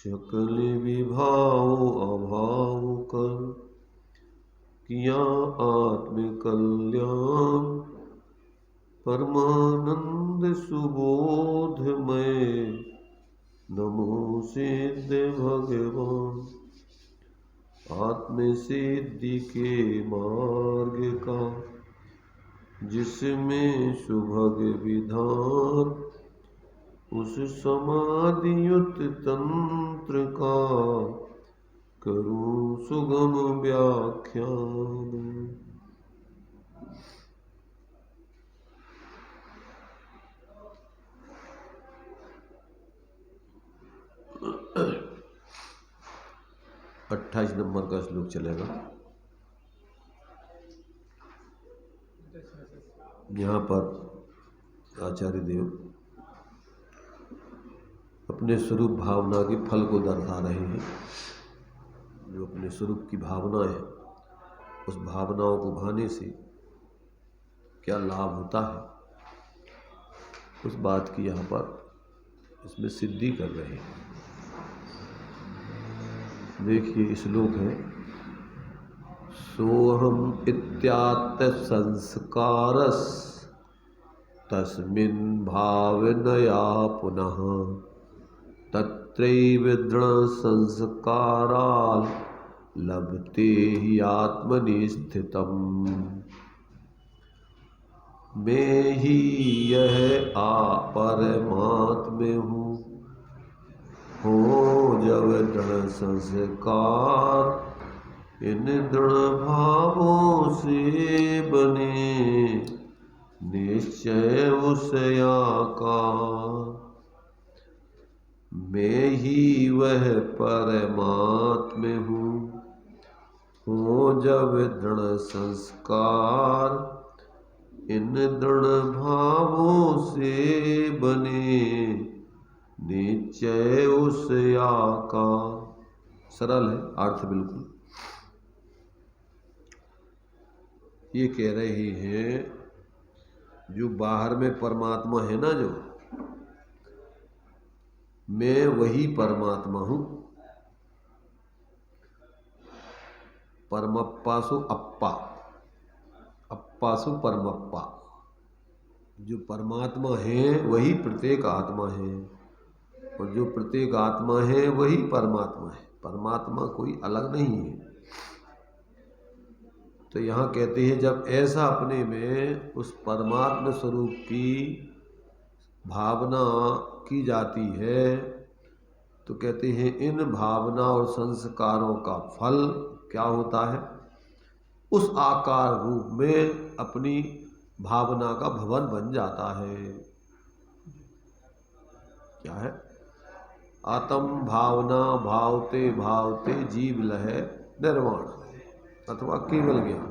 सकल विभाव अभाव कर किया आत्म कल्याण। परमानंद सुबोध में नमो सिद्ध भगवान। आत्म सिद्धि के मार्ग का जिसमें सुभग विधान, उस समाधियुत तंत्र का करूं सुगम व्याख्यान। 28 नंबर का श्लोक चलेगा। यहाँ पर आचार्य देव अपने स्वरूप भावना के फल को दर्शा रहे हैं। जो अपने स्वरूप की भावना है, उस भावनाओं को भाने से क्या लाभ होता है, उस बात की यहाँ पर इसमें सिद्धि कर रहे हैं। देखिए श्लोक है, सोहम इत्यात्त संस्कारस तस्मिन् भावनया पुनः तत्रैव दृढ़ संस्काराल लभते ही आत्मनि स्थितम्। मैं ही यह परमात्म हूँ, हो जब दृढ़ संस्कार इन दृढ़ भावों से बने निश्चय उस आकार। मैं ही वह परमात्म हूँ, हो जब दृढ़ संस्कार इन दृढ़ भावों से बने निश्चय उस आकार। सरल है अर्थ बिल्कुल। ये कह रहे हैं जो बाहर में परमात्मा है ना, जो मैं वही परमात्मा हूँ। परमप्पासु अप्पा, अप्पासु परमप्पा। जो परमात्मा है वही प्रत्येक आत्मा है, और जो प्रत्येक आत्मा है वही परमात्मा है। परमात्मा कोई अलग नहीं है। तो यहाँ कहते हैं जब ऐसा अपने में उस परमात्मा स्वरूप की भावना की जाती है, तो कहते हैं इन भावना और संस्कारों का फल क्या होता है, उस आकार रूप में अपनी भावना का भवन बन जाता है। क्या है? आत्म भावना भावते भावते जीव लहे निर्वाण, अथवा केवल ज्ञान।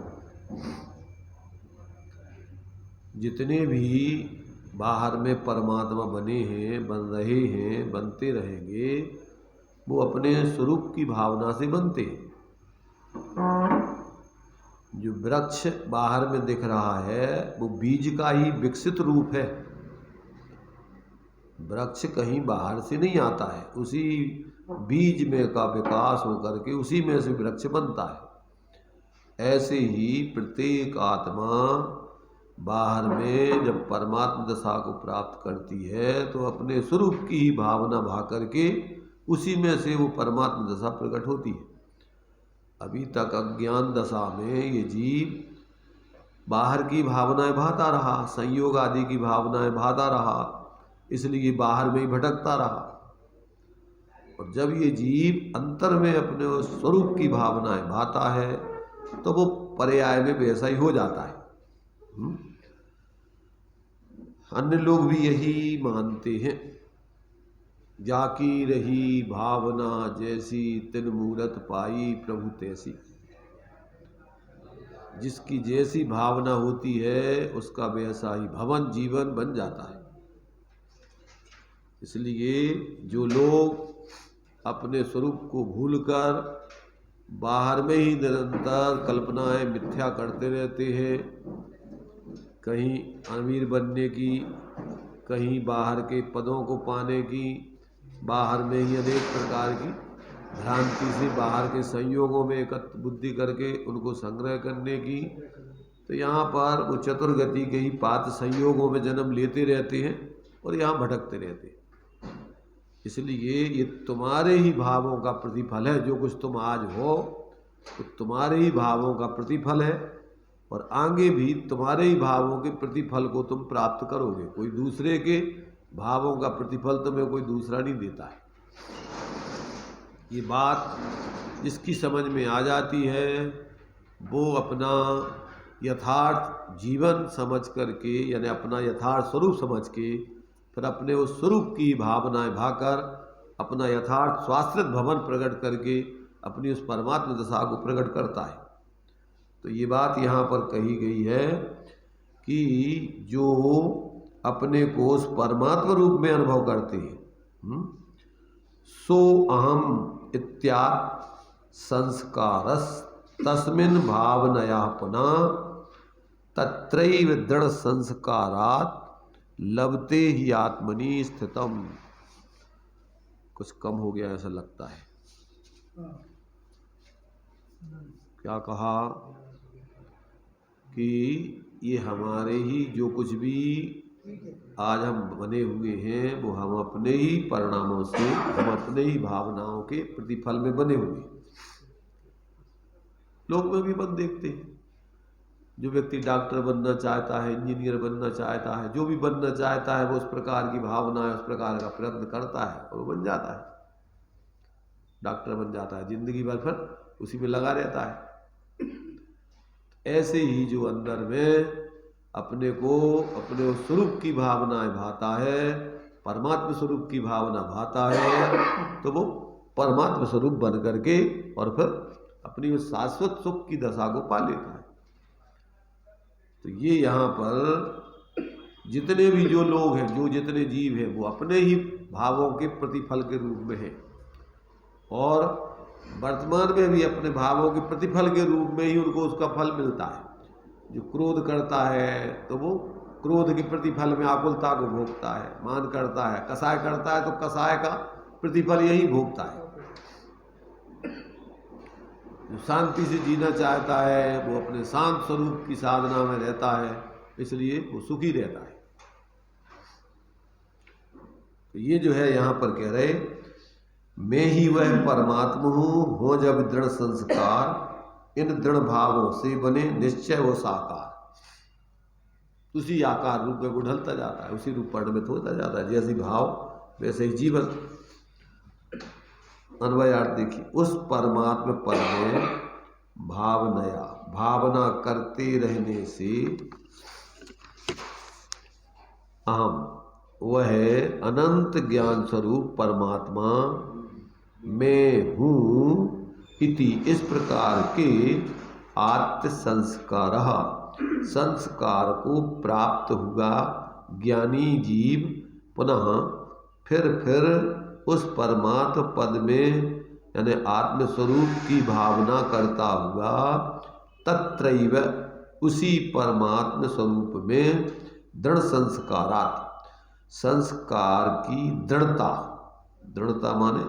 जितने भी बाहर में परमात्मा बने हैं, बन रहे हैं, बनते रहेंगे, वो अपने स्वरूप की भावना से बनते हैं। जो वृक्ष बाहर में दिख रहा है वो बीज का ही विकसित रूप है। वृक्ष कहीं बाहर से नहीं आता है, उसी बीज में का विकास होकर के उसी में से वृक्ष बनता है। ऐसे ही प्रत्येक आत्मा बाहर में जब परमात्मा दशा को प्राप्त करती है तो अपने स्वरूप की ही भावना भा करके उसी में से वो परमात्मा दशा प्रकट होती है। अभी तक अज्ञान दशा में ये जीव बाहर की भावनाएं भाता रहा, संयोग आदि की भावनाएं भाता रहा, इसलिए बाहर में ही भटकता रहा। और जब ये जीव अंतर में अपने स्वरूप की भावनाएं भाता है तो वो पर्याय में वैसा ही हो जाता है। अन्य लोग भी यही मानते हैं। जाकी रही भावना जैसी तिन मूरत पाई प्रभु तैसी। जिसकी जैसी भावना होती है उसका वैसा ही भवन जीवन बन जाता है। इसलिए जो लोग अपने स्वरूप को भूलकर बाहर में ही निरंतर कल्पनाएं मिथ्या करते रहते हैं, कहीं अमीर बनने की, कहीं बाहर के पदों को पाने की, बाहर में ही अनेक प्रकार की भ्रांति से बाहर के संयोगों में एकत्र बुद्धि करके उनको संग्रह करने की, तो यहाँ पर वो चतुर्गति के ही पात्र संयोगों में जन्म लेते रहते हैं और यहाँ भटकते रहते हैं। इसलिए ये तुम्हारे ही भावों का प्रतिफल है। जो कुछ तुम आज हो तो तुम्हारे ही भावों का प्रतिफल है, और आगे भी तुम्हारे ही भावों के प्रतिफल को तुम प्राप्त करोगे। कोई दूसरे के भावों का प्रतिफल तुम्हें कोई दूसरा नहीं देता है। ये बात जिसकी समझ में आ जाती है वो अपना यथार्थ जीवन समझ करके, यानी अपना यथार्थ स्वरूप समझ के, फिर अपने उस स्वरूप की भावनाएं भाकर अपना यथार्थ स्वाश्रित भवन प्रकट करके अपनी उस परमात्मा दशा को प्रकट करता है। तो ये बात यहाँ पर कही गई है कि जो अपने को उस परमात्मा रूप में अनुभव करते हैं, सो अहम इत्यात् संस्कारस तस्मिन् भावनया पुनः तत्रैव दृढ़ संस्कारात् लभते ही आत्मनि स्थितम। कुछ कम हो गया ऐसा लगता है। क्या कहा कि ये हमारे ही जो कुछ भी आज हम बने हुए हैं वो हम अपने ही परिणामों से, हम अपने ही भावनाओं के प्रतिफल में बने हुए। लोग में भी बन देखते हैं, जो व्यक्ति डॉक्टर बनना चाहता है, इंजीनियर बनना चाहता है, जो भी बनना चाहता है वो उस प्रकार की भावना है, उस प्रकार का प्रयत्न करता है और वो बन जाता है, डॉक्टर बन जाता है, जिंदगी भर फिर उसी में लगा रहता है। ऐसे ही जो अंदर में अपने को अपने उस स्वरूप की भावनाएं भाता है, परमात्मा स्वरूप की भावना भाता है, तो वो परमात्मा स्वरूप बन करके और फिर अपनी उस शाश्वत सुख की दशा को पा लेता है। तो ये यहाँ पर जितने भी जो लोग हैं, जो जितने जीव हैं, वो अपने ही भावों के प्रतिफल के रूप में हैं, और वर्तमान में भी अपने भावों के प्रतिफल के रूप में ही उनको उसका फल मिलता है। जो क्रोध करता है तो वो क्रोध के प्रतिफल में आकुलता को भोगता है, मान करता है, कसाय करता है तो कसाय का प्रतिफल यही भोगता है। जो शांति से जीना चाहता है वो अपने शांत स्वरूप की साधना में रहता है, इसलिए वो सुखी रहता है। तो ये जो है यहाँ पर कह रहे, मैं ही वह परमात्मा हूँ, हो जब दृढ़ संस्कार, इन दृढ़ भावों से बने निश्चय वो साकार। उसी आकार रूप में वो ढलता जाता है, उसी रूप परिणमित होता जाता है। जैसे भाव वैसे ही जीवन। अन्वयार्थ देखिए, उस परमात्मा पद में भावनया, भावना करते रहने से अहम, वह अनंत ज्ञान स्वरूप परमात्मा मैं हूँ इति, इस प्रकार के आत्म संस्कार, संस्कार को प्राप्त हुआ ज्ञानी जीव पुनः फिर उस परमात्म पद में, यानी आत्म स्वरूप की भावना करता हुआ, तत्रैव उसी परमात्म स्वरूप में दृढ़ संस्कारात्, संस्कार की दृढ़ता, दृढ़ता माने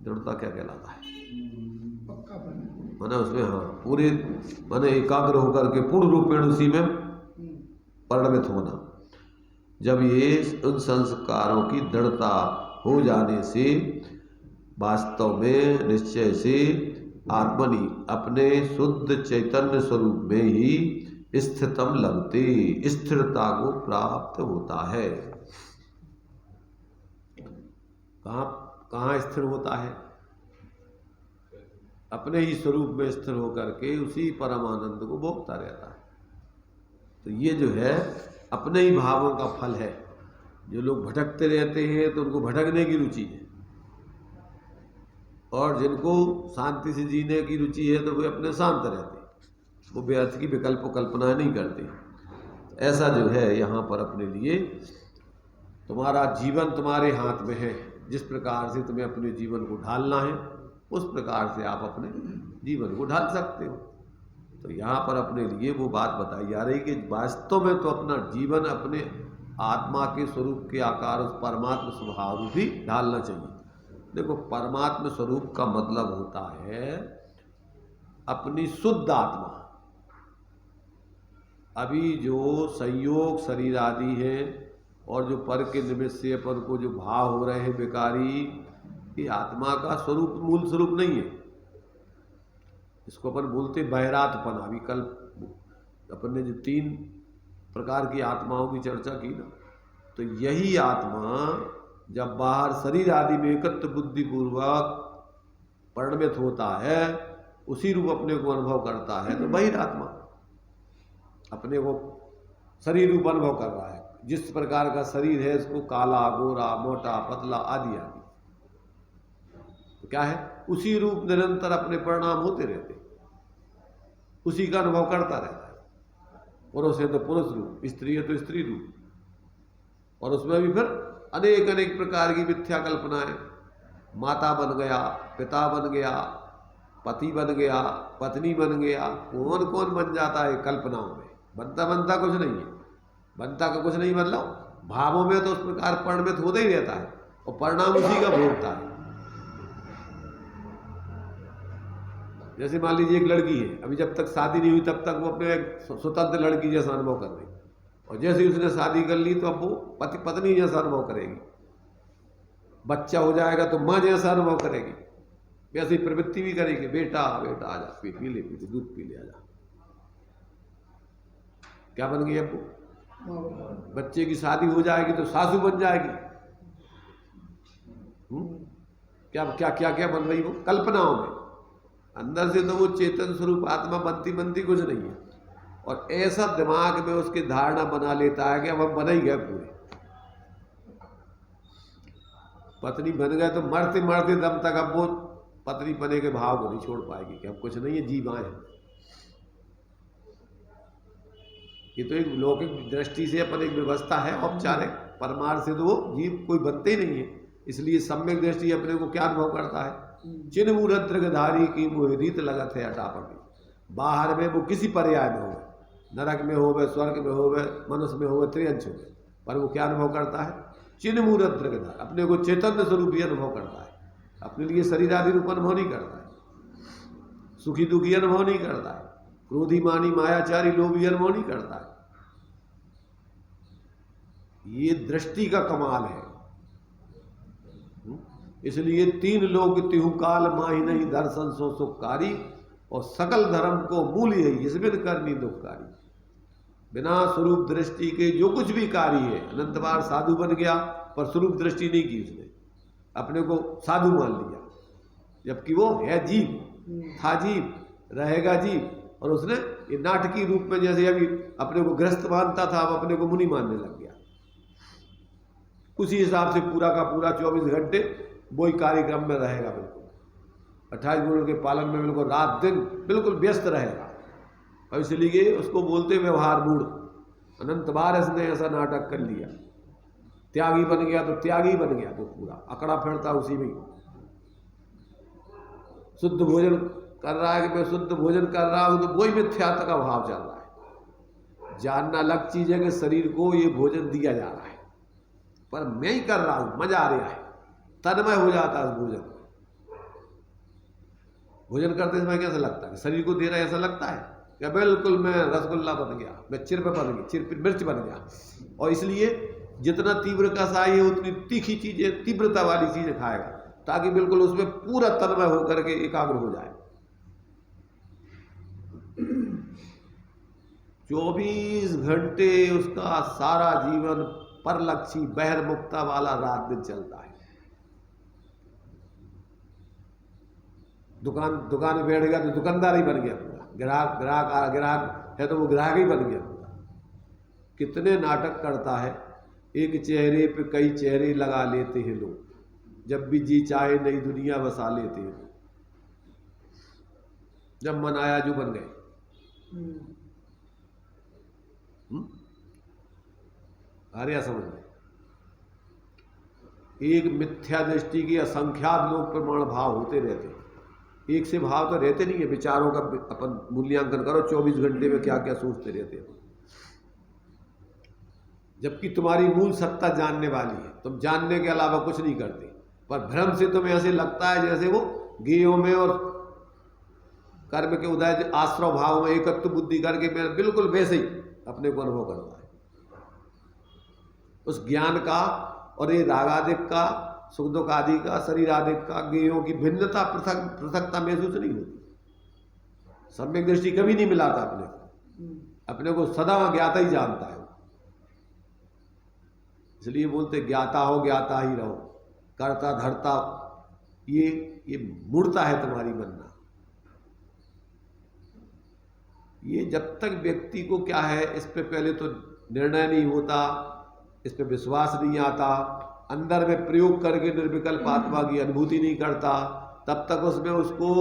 दृढ़ता क्या कहलाता है, माने उसमें हाँ पूरे माने एकाग्र होकर के पूर्ण रूपेण उसी में परिणमित होना। जब ये उन संस्कारों की दृढ़ता हो जाने से वास्तव में निश्चय से आत्मनि, अपने शुद्ध चैतन्य स्वरूप में ही स्थितम लभते, स्थिरता को प्राप्त होता है। कहाँ स्थिर होता है? अपने ही स्वरूप में स्थिर होकर के उसी परमानंद को भोगता रहता है। तो ये जो है अपने ही भावों का फल है। जो लोग भटकते रहते हैं तो उनको भटकने की रुचि है, और जिनको शांति से जीने की रुचि है तो वे अपने शांत रहते हैं, वो व्यर्थ की विकल्प कल्पना नहीं करते। ऐसा जो है यहाँ पर अपने लिए, तुम्हारा जीवन तुम्हारे हाथ में है। जिस प्रकार से तुम्हें अपने जीवन को ढालना है उस प्रकार से आप अपने जीवन को ढाल सकते हो। तो यहाँ पर अपने लिए वो बात बताई जा रही कि वास्तव में तो अपना जीवन अपने आत्मा के स्वरूप के आकार उस परमात्मा स्वभाव रूपी डालना चाहिए। देखो, परमात्मा स्वरूप का मतलब होता है अपनी शुद्ध आत्मा। अभी जो संयोग शरीर आदि है और जो पर के निमित्त से अपन को जो भाव हो रहे हैं बेकारी, ये आत्मा का स्वरूप, मूल स्वरूप नहीं है। इसको अपन बोलते बहिरातपन। अभी कल अपन ने जो 3 प्रकार की आत्माओं की चर्चा की ना, तो यही आत्मा जब बाहर शरीर आदि में एकत्र बुद्धि पूर्वक परिणमित होता है, उसी रूप अपने को अनुभव करता है, तो बहिरात्मा अपने को शरीर रूप अनुभव कर रहा है। जिस प्रकार का शरीर है, इसको काला, गोरा, मोटा, पतला आदि आदि, तो क्या है, उसी रूप निरंतर अपने परिणाम होते रहते, उसी का अनुभव करता रहता है। पुरुष है तो पुरुष रूप, स्त्री है तो स्त्री रूप, और उसमें भी फिर अनेक अनेक प्रकार की मिथ्या कल्पनाएं। माता बन गया, पिता बन गया, पति बन गया, पत्नी बन गया, कौन कौन बन जाता है कल्पनाओं में। बनता कुछ नहीं है, बनता का कुछ नहीं, मतलब भावों में तो उस प्रकार परिणमित होता ही रहता है, और परिणाम उसी का भोगता है। जैसे मान लीजिए एक लड़की है, अभी जब तक शादी नहीं हुई तब तक वो अपने स्वतंत्र लड़की जैसा अनुभव कर रही, और जैसे ही उसने शादी कर ली तो अब वो पति पत्नी जैसा अनुभव करेगी। बच्चा हो जाएगा तो माँ जैसा अनुभव करेगी, वैसी प्रवृत्ति भी करेगी, बेटा बेटा आजा, पी ले दूध पी ले आजा। क्या बन गई अब वो? बच्चे की शादी हो जाएगी तो सासू बन जाएगी। क्या क्या क्या क्या बन रही वो? कल्पनाओं में। अंदर से तो वो चेतन स्वरूप आत्मा बनती कुछ नहीं है, और ऐसा दिमाग में उसकी धारणा बना लेता है कि अब हम बन ही गए पूरे। पत्नी बन गए तो मरते मरते दम तक अब वो पत्नी बने के भाव को नहीं छोड़ पाएगी कि हम कुछ नहीं है, जीव आए हैं। ये तो एक लौकिक दृष्टि से अपन एक व्यवस्था है, औपचारिक। परमार्थ से तो वो जीव कोई बनते ही नहीं है। इसलिए सम्यक दृष्टि अपने को क्या अनुभव करता है? चिन्ह मूर्धधारी की मोहित लगत है अटापटी। बाहर में वो किसी पर्याय में हो, नरक में हो गए, स्वर्ग में हो गए, मनुष्य में हो गए, त्रिअंश हो गए, पर वो क्या अनुभव करता है? चिन्ह मूर्धधारी, अपने को चैतन्य स्वरूप ही अनुभव करता है। अपने लिए शरीर आदि रूप अनुभव नहीं करता है, सुखी दुखी अनुभव नहीं करता है, क्रोधी मानी मायाचारी लोभी अनुभव नहीं करता है। ये दृष्टि का कमाल है। इसलिए 3 लोग तिहु काल माही नहीं दर्शन सो सुखकारी, और सकल धर्म को मूल यही इसमें करनी दुखकारी। बिना स्वरूप दृष्टि के जो कुछ भी कार्य है, अनंत बार साधु बन गया पर स्वरूप दृष्टि नहीं की उसने, अपने को साधु मान लिया, जबकि वो है जीव, था जीव, रहेगा जीव। और उसने ये नाटकीय रूप में, जैसे अभी अपने को गृहस्थ मानता था, अब अपने को मुनि मानने लग गया। उसी हिसाब से पूरा का पूरा 24 घंटे वही कार्यक्रम में रहेगा, बिल्कुल 28 गुणों के पालन में बिल्कुल रात दिन बिल्कुल व्यस्त रहेगा। और इसलिए उसको बोलते व्यवहार मूढ़। अनंत बार इसने ऐसा नाटक कर लिया। त्यागी बन गया तो त्यागी बन गया, तो पूरा अकड़ा फिरता उसी में। शुद्ध भोजन कर रहा है कि मैं शुद्ध भोजन कर रहा हूं, तो वही मिथ्यात्व का भाव चल रहा है। जानना अलग चीज है कि शरीर को ये भोजन दिया जा रहा है, पर मैं ही कर रहा हूं, मजा आ रहा है, तन्मय हो जाता है भोजन। भोजन करते समय कैसा लगता है? शरीर को दे रहा है ऐसा लगता है कि बिल्कुल मैं रसगुल्ला बन गया, मैं चिरप बन गया, चिरप मिर्च बन गया। और इसलिए जितना तीव्र कसाई है उतनी तीखी चीजें, तीव्रता वाली चीजें खाएगा, ताकि बिल्कुल उसमें पूरा तन्मय होकर के एकाग्र हो जाए। 24 घंटे उसका सारा जीवन परलक्षी बहिर्मुखता वाला रात दिन चलता है। दुकान में बैठ गया तो दुकानदार ही बन गया पूरा, ग्राहक है तो वो ग्राहक ही बन गया पूरा। कितने नाटक करता है। एक चेहरे पे कई चेहरे लगा लेते हैं लोग, जब भी जी चाहे नई दुनिया बसा लेते हैं। जब मन आया जो बन गए। आ रहा समझ में? एक मिथ्या दृष्टि के असंख्यात लोग प्रमाण भाव होते रहते हैं। एक से भाव तो रहते नहीं है। विचारों का अपन मूल्यांकन करो, 24 घंटे में क्या क्या सोचते रहते हैं। जबकि तुम्हारी मूल सत्ता जानने वाली है, तुम जानने के अलावा कुछ नहीं करते, पर भ्रम से तुम्हें ऐसे लगता है जैसे वो गेयों में और कर्म के उदय आश्रव भाव में एकत्व बुद्धि करके मेरा बिल्कुल वैसे ही अपने को अनुभव करता है। उस ज्ञान का और ये रागादिक का, सुख दुख आदि का, शरीर आदि का, गेयों की भिन्नता, पृथकता महसूस नहीं होती। सम्यक दृष्टि कभी नहीं मिलाता अपने को सदा ज्ञाता ही जानता है। इसलिए बोलते ज्ञाता हो ज्ञाता ही रहो, करता धरता ये मूर्ता है तुम्हारी बनना। ये जब तक व्यक्ति को क्या है, इस पे पहले तो निर्णय नहीं होता, इस पे विश्वास नहीं आता, अंदर में प्रयोग करके निर्विकल्प आत्मा की अनुभूति नहीं करता, तब तक उसमें उसको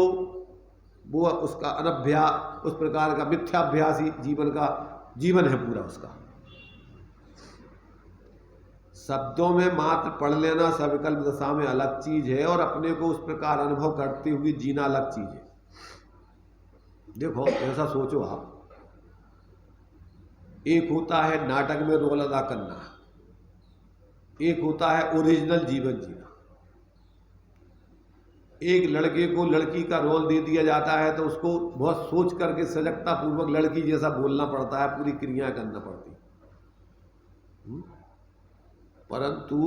वो उसका अनभ्यास, उस प्रकार का मिथ्याभ्यास ही जीवन है पूरा उसका। शब्दों में मात्र पढ़ लेना सविकल्प दशा में अलग चीज है, और अपने को उस प्रकार अनुभव करते हुए जीना अलग चीज है। देखो ऐसा सोचो आप, एक होता है नाटक में रोल अदा करना, एक होता है ओरिजिनल जीवन जीना। एक लड़के को लड़की का रोल दे दिया जाता है तो उसको बहुत सोच करके सजगता पूर्वक लड़की जैसा बोलना पड़ता है, पूरी क्रिया करना पड़ती है। परंतु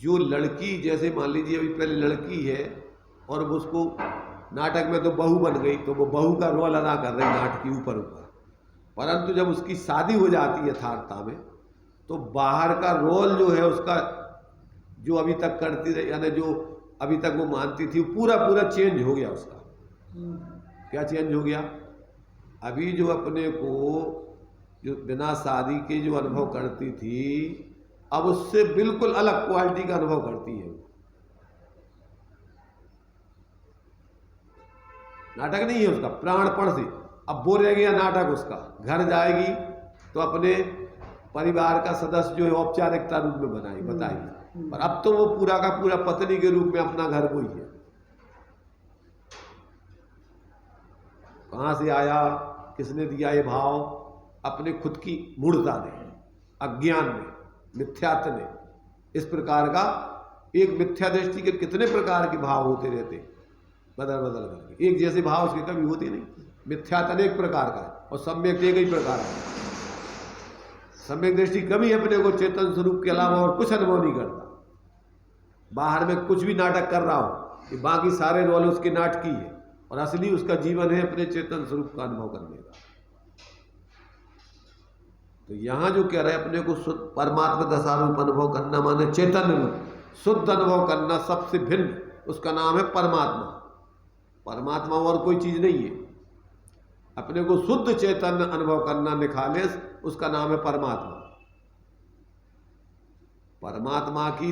जो लड़की, जैसे मान लीजिए अभी पहले लड़की है और उसको नाटक में तो बहू बन गई, तो वो बहू का रोल अदा कर रही नाटक के ऊपर, परंतु जब उसकी शादी हो जाती है यथार्थता में, तो बाहर का रोल जो है उसका, जो अभी तक करती रही, यानी जो अभी तक वो मानती थी, पूरा चेंज हो गया उसका। क्या चेंज हो गया? अभी जो अपने को जो बिना शादी के जो अनुभव करती थी, अब उससे बिल्कुल अलग क्वालिटी का अनुभव करती है। नाटक नहीं है उसका, प्राणपण से अब वो रह गया नाटक उसका। घर जाएगी तो अपने परिवार का सदस्य जो है औपचारिकता रूप में बताएगी, पर अब तो वो पूरा का पूरा पत्नी के रूप में अपना घर को ही है। कहां से आया, किसने दिया ये भाव? अपने खुद की मूढ़ता ने, अज्ञान में, मिथ्यात्व ने। इस प्रकार का एक मिथ्या दृष्टि के कितने प्रकार के भाव होते रहते, बदल करके। एक जैसे भाव उसके कभी होते नहीं। मिथ्यात्व अनेक प्रकार का है और सम्यक एक ही प्रकार का। सम्यक दृष्टि कभी अपने को चेतन स्वरूप के अलावा और कुछ अनुभव नहीं करता। बाहर में कुछ भी नाटक कर रहा हो, कि बाकी सारे रोल उसके नाटकी है, और असली उसका जीवन है अपने चेतन स्वरूप का अनुभव करने का। तो यहां जो कह रहे हैं अपने को शुद्ध परमात्मा दशा रूप अनुभव करना, माने चेतन रूप शुद्ध अनुभव करना, सबसे भिन्न, उसका नाम है परमात्मा। परमात्मा और कोई चीज नहीं है। अपने को शुद्ध चैतन्य अनुभव करना निखालिस, उसका नाम है परमात्मा। परमात्मा की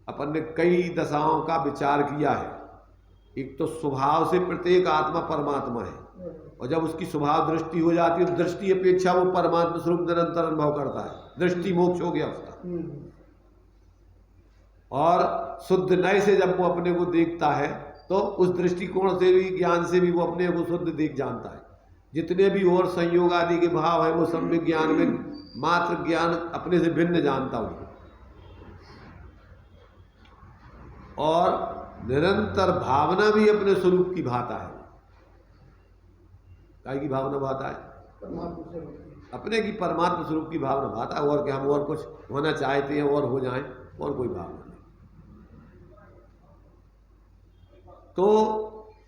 अपन ने कई दशाओं का विचार किया है। एक तो स्वभाव से प्रत्येक आत्मा परमात्मा है, और जब उसकी स्वभाव दृष्टि हो जाती है तो दृष्टि अपेक्षा वो परमात्मा स्वरूप निरंतर अनुभव करता है। दृष्टि मोक्ष हो गया उसका। और शुद्ध नए से जब वो अपने को देखता है तो उस दृष्टिकोण से भी, ज्ञान से भी वो अपने को शुद्ध देख जानता है। जितने भी और संयोग आदि के भाव है वो सम्यक ज्ञान में मात्र ज्ञान अपने से भिन्न जानता हूं। और निरंतर भावना भी अपने स्वरूप की भाता है। काय की भावना भाता है? अपने की परमात्मा स्वरूप की भावना भाता है। और क्या हम और कुछ होना चाहते हैं और हो जाएं, और कोई भावना नहीं। तो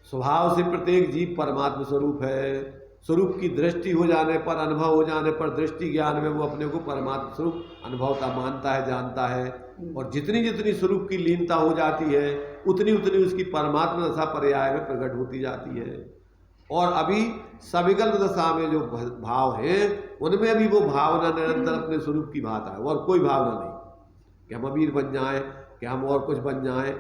स्वभाव से प्रत्येक जीव परमात्मा स्वरूप है। स्वरूप की दृष्टि हो जाने पर, अनुभव हो जाने पर, दृष्टि ज्ञान में वो अपने को परमात्मा स्वरूप अनुभवता मानता है, जानता है। और जितनी जितनी स्वरूप की लीनता हो जाती है, उतनी उतनी उसकी परमात्मा दशा पर्याय में प्रकट होती जाती है। और अभी सविकल्प दशा में जो भाव है, उनमें भी वो भावना निरंतर अपने स्वरूप की भाता है, और कोई भावना नहीं कि हम अमीर बन जाएं, कि हम और कुछ बन जाएं।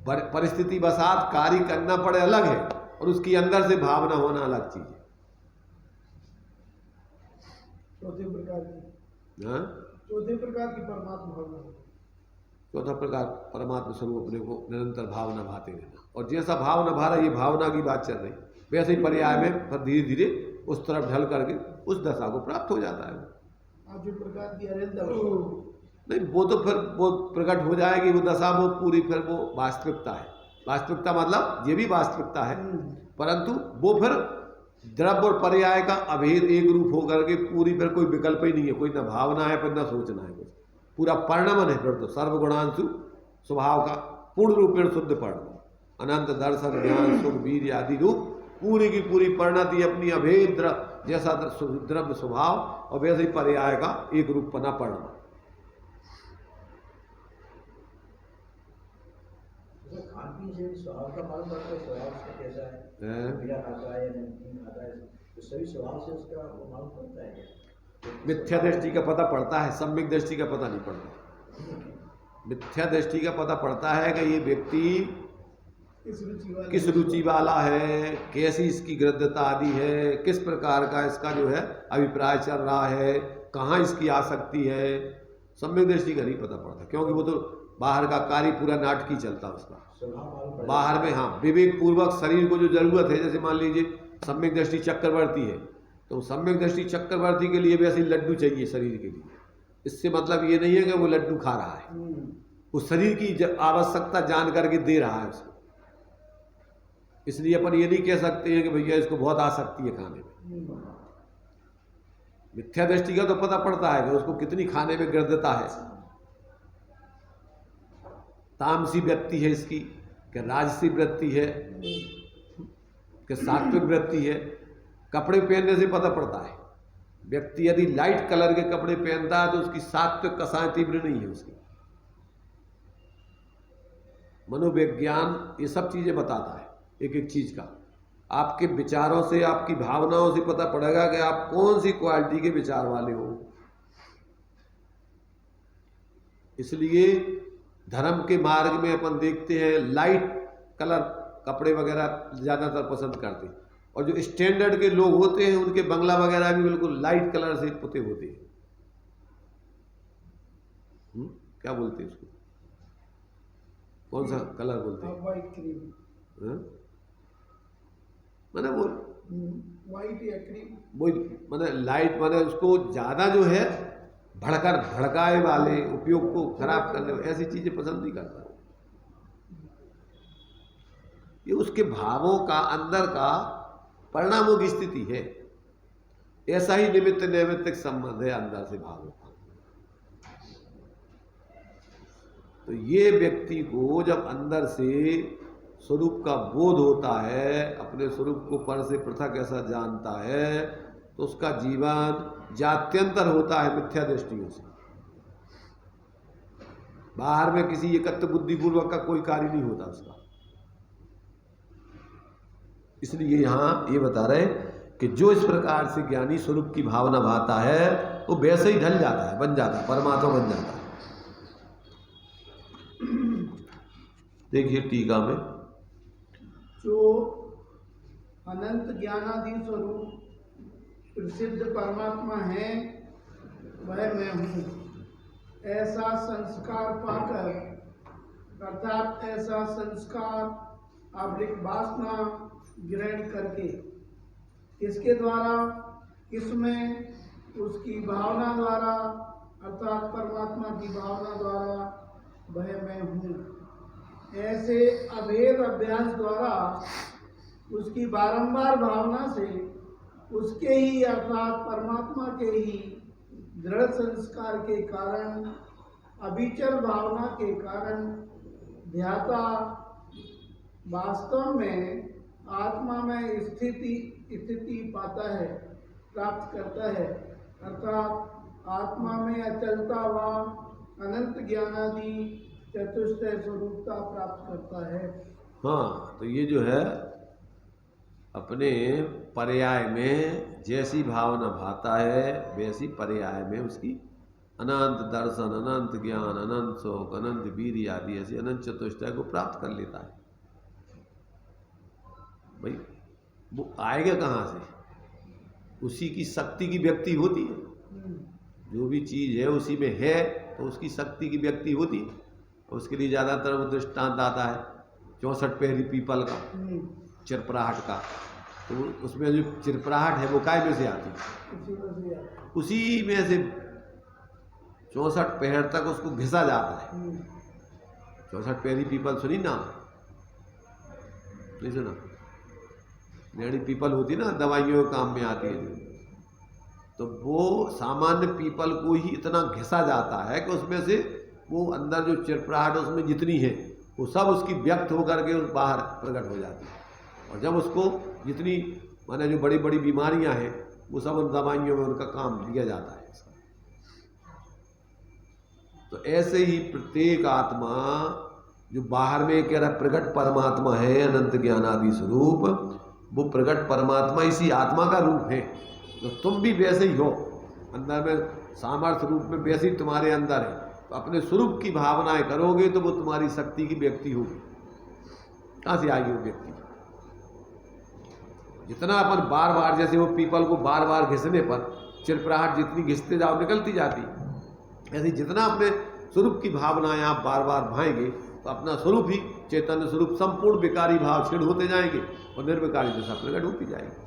परिस्थिति बसात कार्य करना पड़े अलग है, और उसकी अंदर से भावना होना अलग चीज है। चौथे प्रकार की परमात्मा भावना। चौथा प्रकार परमात्मा स्वरूप अपने को निरंतर भावना भाते रहना। और जैसा भावना भा रहा, ये भावना की बात चल रही, वैसे ही पर्याय में फिर धीरे धीरे उस तरफ ढल करके उस दशा को प्राप्त हो जाता है। जो प्रकार की अरेंदा नहीं, वो तो फिर वो प्रकट हो जाएगी वो दशा, वो पूरी फिर वो वास्तविकता है। वास्तविकता मतलब ये भी वास्तविकता है, परंतु वो फिर द्रव्य और पर्याय का अभेद एक रूप होकर के पूरी, फिर कोई विकल्प ही नहीं है, कोई ना भावना है फिर ना सोचना है, कुछ पूरा परिणमन है फिर तो सर्वगुणांशु स्वभाव का पूर्ण रूप में शुद्ध परिणमन, अनंत दर्शन ज्ञान सुख वीर आदि रूप पूरी की पूरी परिणति अपनी अभेद जैसा द्रव्य स्वभाव और वैसे ही पर्याय का एक रूप पना परिणमन। खान-पीन से स्वभाव का मालूम पड़ता है, स्वभाव उसका कैसा है, मीठा खाता है या नमकीन खाता है, तो सभी स्वभाव से उसका वो मालूम पड़ता है। मिथ्या दृष्टि का पता पड़ता है, सम्यक दृष्टि का पता नहीं पड़ता। मिथ्या दृष्टि का पता पड़ता है कि ये व्यक्ति किस रुचि वाला है, कैसी इसकी गृद्धता आदि है, किस प्रकार का इसका जो है अभिप्राय चल रहा है, कहाँ इसकी आसक्ति है, सम्यक दृष्टि का नहीं पता पड़ता, क्योंकि वो तो बाहर का कार्य पूरा नाटकी चलता है उसका। बाहर में हाँ विवेक पूर्वक शरीर को जो जरूरत है, जैसे मान लीजिए सम्यक दृष्टि चक्रवर्ती है, तो सम्यक दृष्टि चक्रवर्ती के लिए भी ऐसे लड्डू चाहिए शरीर के लिए। इससे मतलब ये नहीं है कि वो लड्डू खा रहा है, उस शरीर की आवश्यकता जान करके दे रहा है उसको। इसलिए अपन ये नहीं कह सकते हैं कि भैया इसको बहुत आसक्ति है खाने में। मिथ्या दृष्टि का तो पता पड़ता है कि उसको कितनी खाने में गृद्धता है, तामसी वृत्ति है इसकी, कि राजसी वृत्ति है, कि सात्विक वृत्ति है। कपड़े पहनने से पता पड़ता है, व्यक्ति यदि लाइट कलर के कपड़े पहनता है तो उसकी सात्विक कसाएं तीव्र नहीं है उसकी। मनोविज्ञान ये सब चीजें बताता है, एक एक चीज का। आपके विचारों से, आपकी भावनाओं से पता पड़ेगा कि आप कौन सी क्वालिटी के विचार वाले हो। इसलिए धर्म के मार्ग में अपन देखते हैं लाइट कलर कपड़े वगैरह ज़्यादातर पसंद करते हैं, और जो स्टैंडर्ड के लोग होते हैं उनके बंगला वगैरह भी बिल्कुल लाइट कलर से पुते होते हैं। क्या बोलते हैं उसको, कौन सा कलर बोलते हैं? व्हाइट क्रीम, मैंने वो व्हाइट या क्रीम, वो मैंने लाइट, मैंने उसको ज़्यादा जो है भड़काए वाले, उपयोग को खराब करने वाले ऐसी चीजें पसंद नहीं करता। ये उसके भावों का अंदर का परिणामों की स्थिति है। ऐसा ही निमित्त नैमित्तिक संबंध है अंदर से भावों का। तो ये व्यक्ति को जब अंदर से स्वरूप का बोध होता है, अपने स्वरूप को पर से पृथक ऐसा जानता है, तो उसका जीवन जात्यंतर होता है मिथ्या दृष्टियों से। बाहर में किसी एकत्र बुद्धिपूर्वक का कोई कार्य नहीं होता उसका। इसलिए यहां ये बता रहे कि जो इस प्रकार से ज्ञानी स्वरूप की भावना भाता है वो वैसे ही ढल जाता है, बन जाता है, परमात्मा बन जाता है। देखिए टीका में, जो अनंत ज्ञानादि स्वरूप प्रसिद्ध परमात्मा है वह मैं हूँ, ऐसा संस्कार पाकर, अर्थात ऐसा संस्कार आवृत वासना ग्रहण करके, किसके द्वारा, किसमें, उसकी भावना द्वारा, अर्थात परमात्मा की भावना द्वारा वह मैं हूँ, ऐसे अभेद अभ्यास द्वारा उसकी बारंबार भावना से उसके ही अर्थात परमात्मा के ही दृढ़ संस्कार के कारण, अविचल भावना के कारण ध्याता वास्तव में आत्मा में स्थिति पाता है, प्राप्त करता है, अर्थात आत्मा में अचलता व अनंत ज्ञानादि चतुष्टय स्वरूपता प्राप्त करता है। हाँ, तो ये जो है अपने पर्याय में जैसी भावना भाता है वैसी पर्याय में उसकी अनंत दर्शन, अनंत ज्ञान, अनंत शोक, अनंत वीर आदि ऐसी अनंत चतुष्टय को प्राप्त कर लेता है। भाई वो आएगा कहाँ से? उसी की शक्ति की व्यक्ति होती है। जो भी चीज है उसी में है तो उसकी शक्ति की व्यक्ति होती है। उसके लिए ज़्यादातर वो दृष्टांत आता है 64 पैरी पीपल का, चिरपराहट का। तो उसमें जो चिरपराहट है वो काय में से आती है? उसी में से 64 पैर तक उसको घिसा जाता है। 64 पैरी पीपल सुनी ना? नहीं सुना? लेडी पीपल होती ना, दवाइयों के काम में आती है, तो वो सामान्य पीपल को ही इतना घिसा जाता है कि उसमें से वो अंदर जो चिरपराहट उसमें जितनी है वो सब उसकी व्यक्त होकर के उस बाहर प्रकट हो जाती है। और जब उसको जितनी माने जो बड़ी बड़ी बीमारियां हैं वो सब उन दवाइयों में उनका काम लिया जाता है। तो ऐसे ही प्रत्येक आत्मा जो बाहर में कह रहा प्रकट परमात्मा है, अनंत ज्ञानादि स्वरूप, वो प्रकट परमात्मा इसी आत्मा का रूप है। तो तुम भी वैसे ही हो, अंदर में सामर्थ्य रूप में वैसे ही तुम्हारे अंदर है। तो अपने स्वरूप की भावनाएं करोगे तो वो तुम्हारी शक्ति की व्यक्ति होगी। कहाँ से आएगी वो व्यक्ति? जितना अपन बार बार, जैसे वो पीपल को बार बार घिसने पर चिरपराहट जितनी घिसते जाओ निकलती जाती, ऐसे जितना अपने स्वरूप की भावनाएं आप बार बार भाएंगे तो अपना स्वरूप ही चैतन्य स्वरूप संपूर्ण विकारी भाव क्षीण होते जाएंगे और निर्विकारी दशा प्रकट होती जाएगी।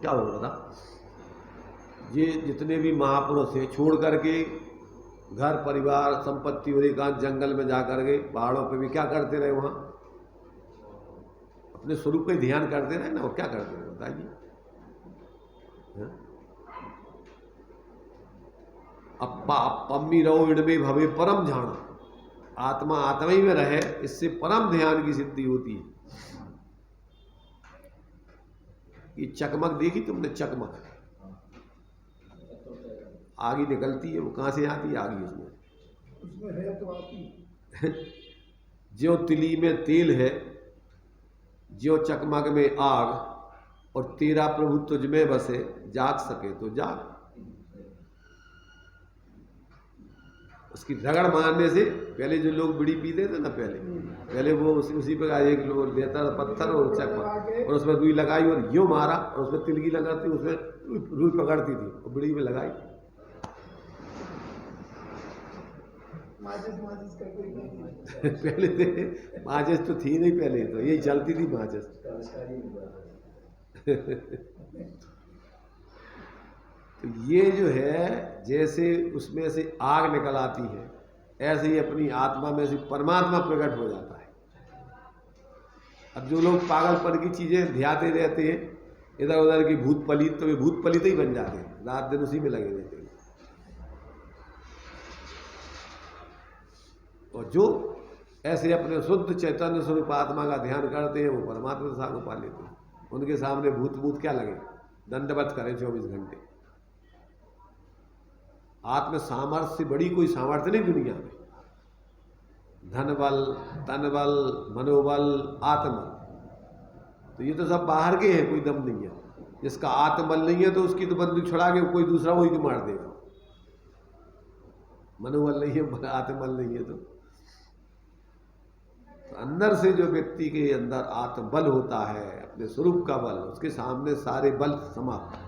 क्या होगा बता? ये जितने भी महापुरुष हैं छोड़ करके घर परिवार संपत्ति और एकांत जंगल में जाकर के पहाड़ों पे भी क्या करते रहे? वहां अपने स्वरूप का ध्यान करते रहे ना। और क्या करते रहे बताइए? पम्मी रहो इड़मे भवे परम जाना, आत्मा आत्मा ही में रहे, इससे परम ध्यान की सिद्धि होती है। ये चकमक देखी तुमने? चकमक आगी निकलती है, वो कहां से आती है आगी? उसमें है तो आती। ज्यों तिली में तेल है, ज्यों चकमक में आग, और तेरा प्रभु तुझ में बसे, जाग सके तो जाग। उसकी रगड़ मारने से पहले जो लोग बीड़ी पीते थे ना, पहले वो उसी पे एक लोग लेता पत्थर और चकमा और उसमें रुई लगाई और यूं मारा और उसमें तिलकी लगाती, उसमें रुई पकड़ती थी और बीड़ी में लगाई। माचिस का कोई पहले थे माचिस तो थी नहीं, पहले तो यही चलती थी माचिस। तो ये जो है जैसे उसमें से आग निकल आती है, ऐसे ही अपनी आत्मा में से परमात्मा प्रकट हो जाता है। अब जो लोग पागलपन की चीजें ध्याते रहते हैं, इधर उधर की भूत पलीत, तो वे भूत पलीत ही बन जाते हैं, रात दिन उसी में लगे रहते हैं। और जो ऐसे अपने शुद्ध चैतन्य स्वरूप आत्मा का ध्यान करते हैं वो परमात्मा दशा को पा लेते हैं। उनके सामने भूत क्या लगे, दंडवत करें 24 घंटे। आत्म सामर्थ्य से बड़ी कोई सामर्थ्य नहीं दुनिया में। धन बल, तन बल, मनोबल, आत्मबल, तो ये तो सब बाहर के हैं, कोई दम नहीं है। जिसका आत्मबल नहीं है तो उसकी तो बंदूक छुड़ा के कोई दूसरा वही को मार देगा। मनोबल नहीं है, आत्मबल नहीं है, तो अंदर से जो व्यक्ति के अंदर आत्मबल होता है, अपने स्वरूप का बल, उसके सामने सारे बल समाप्त।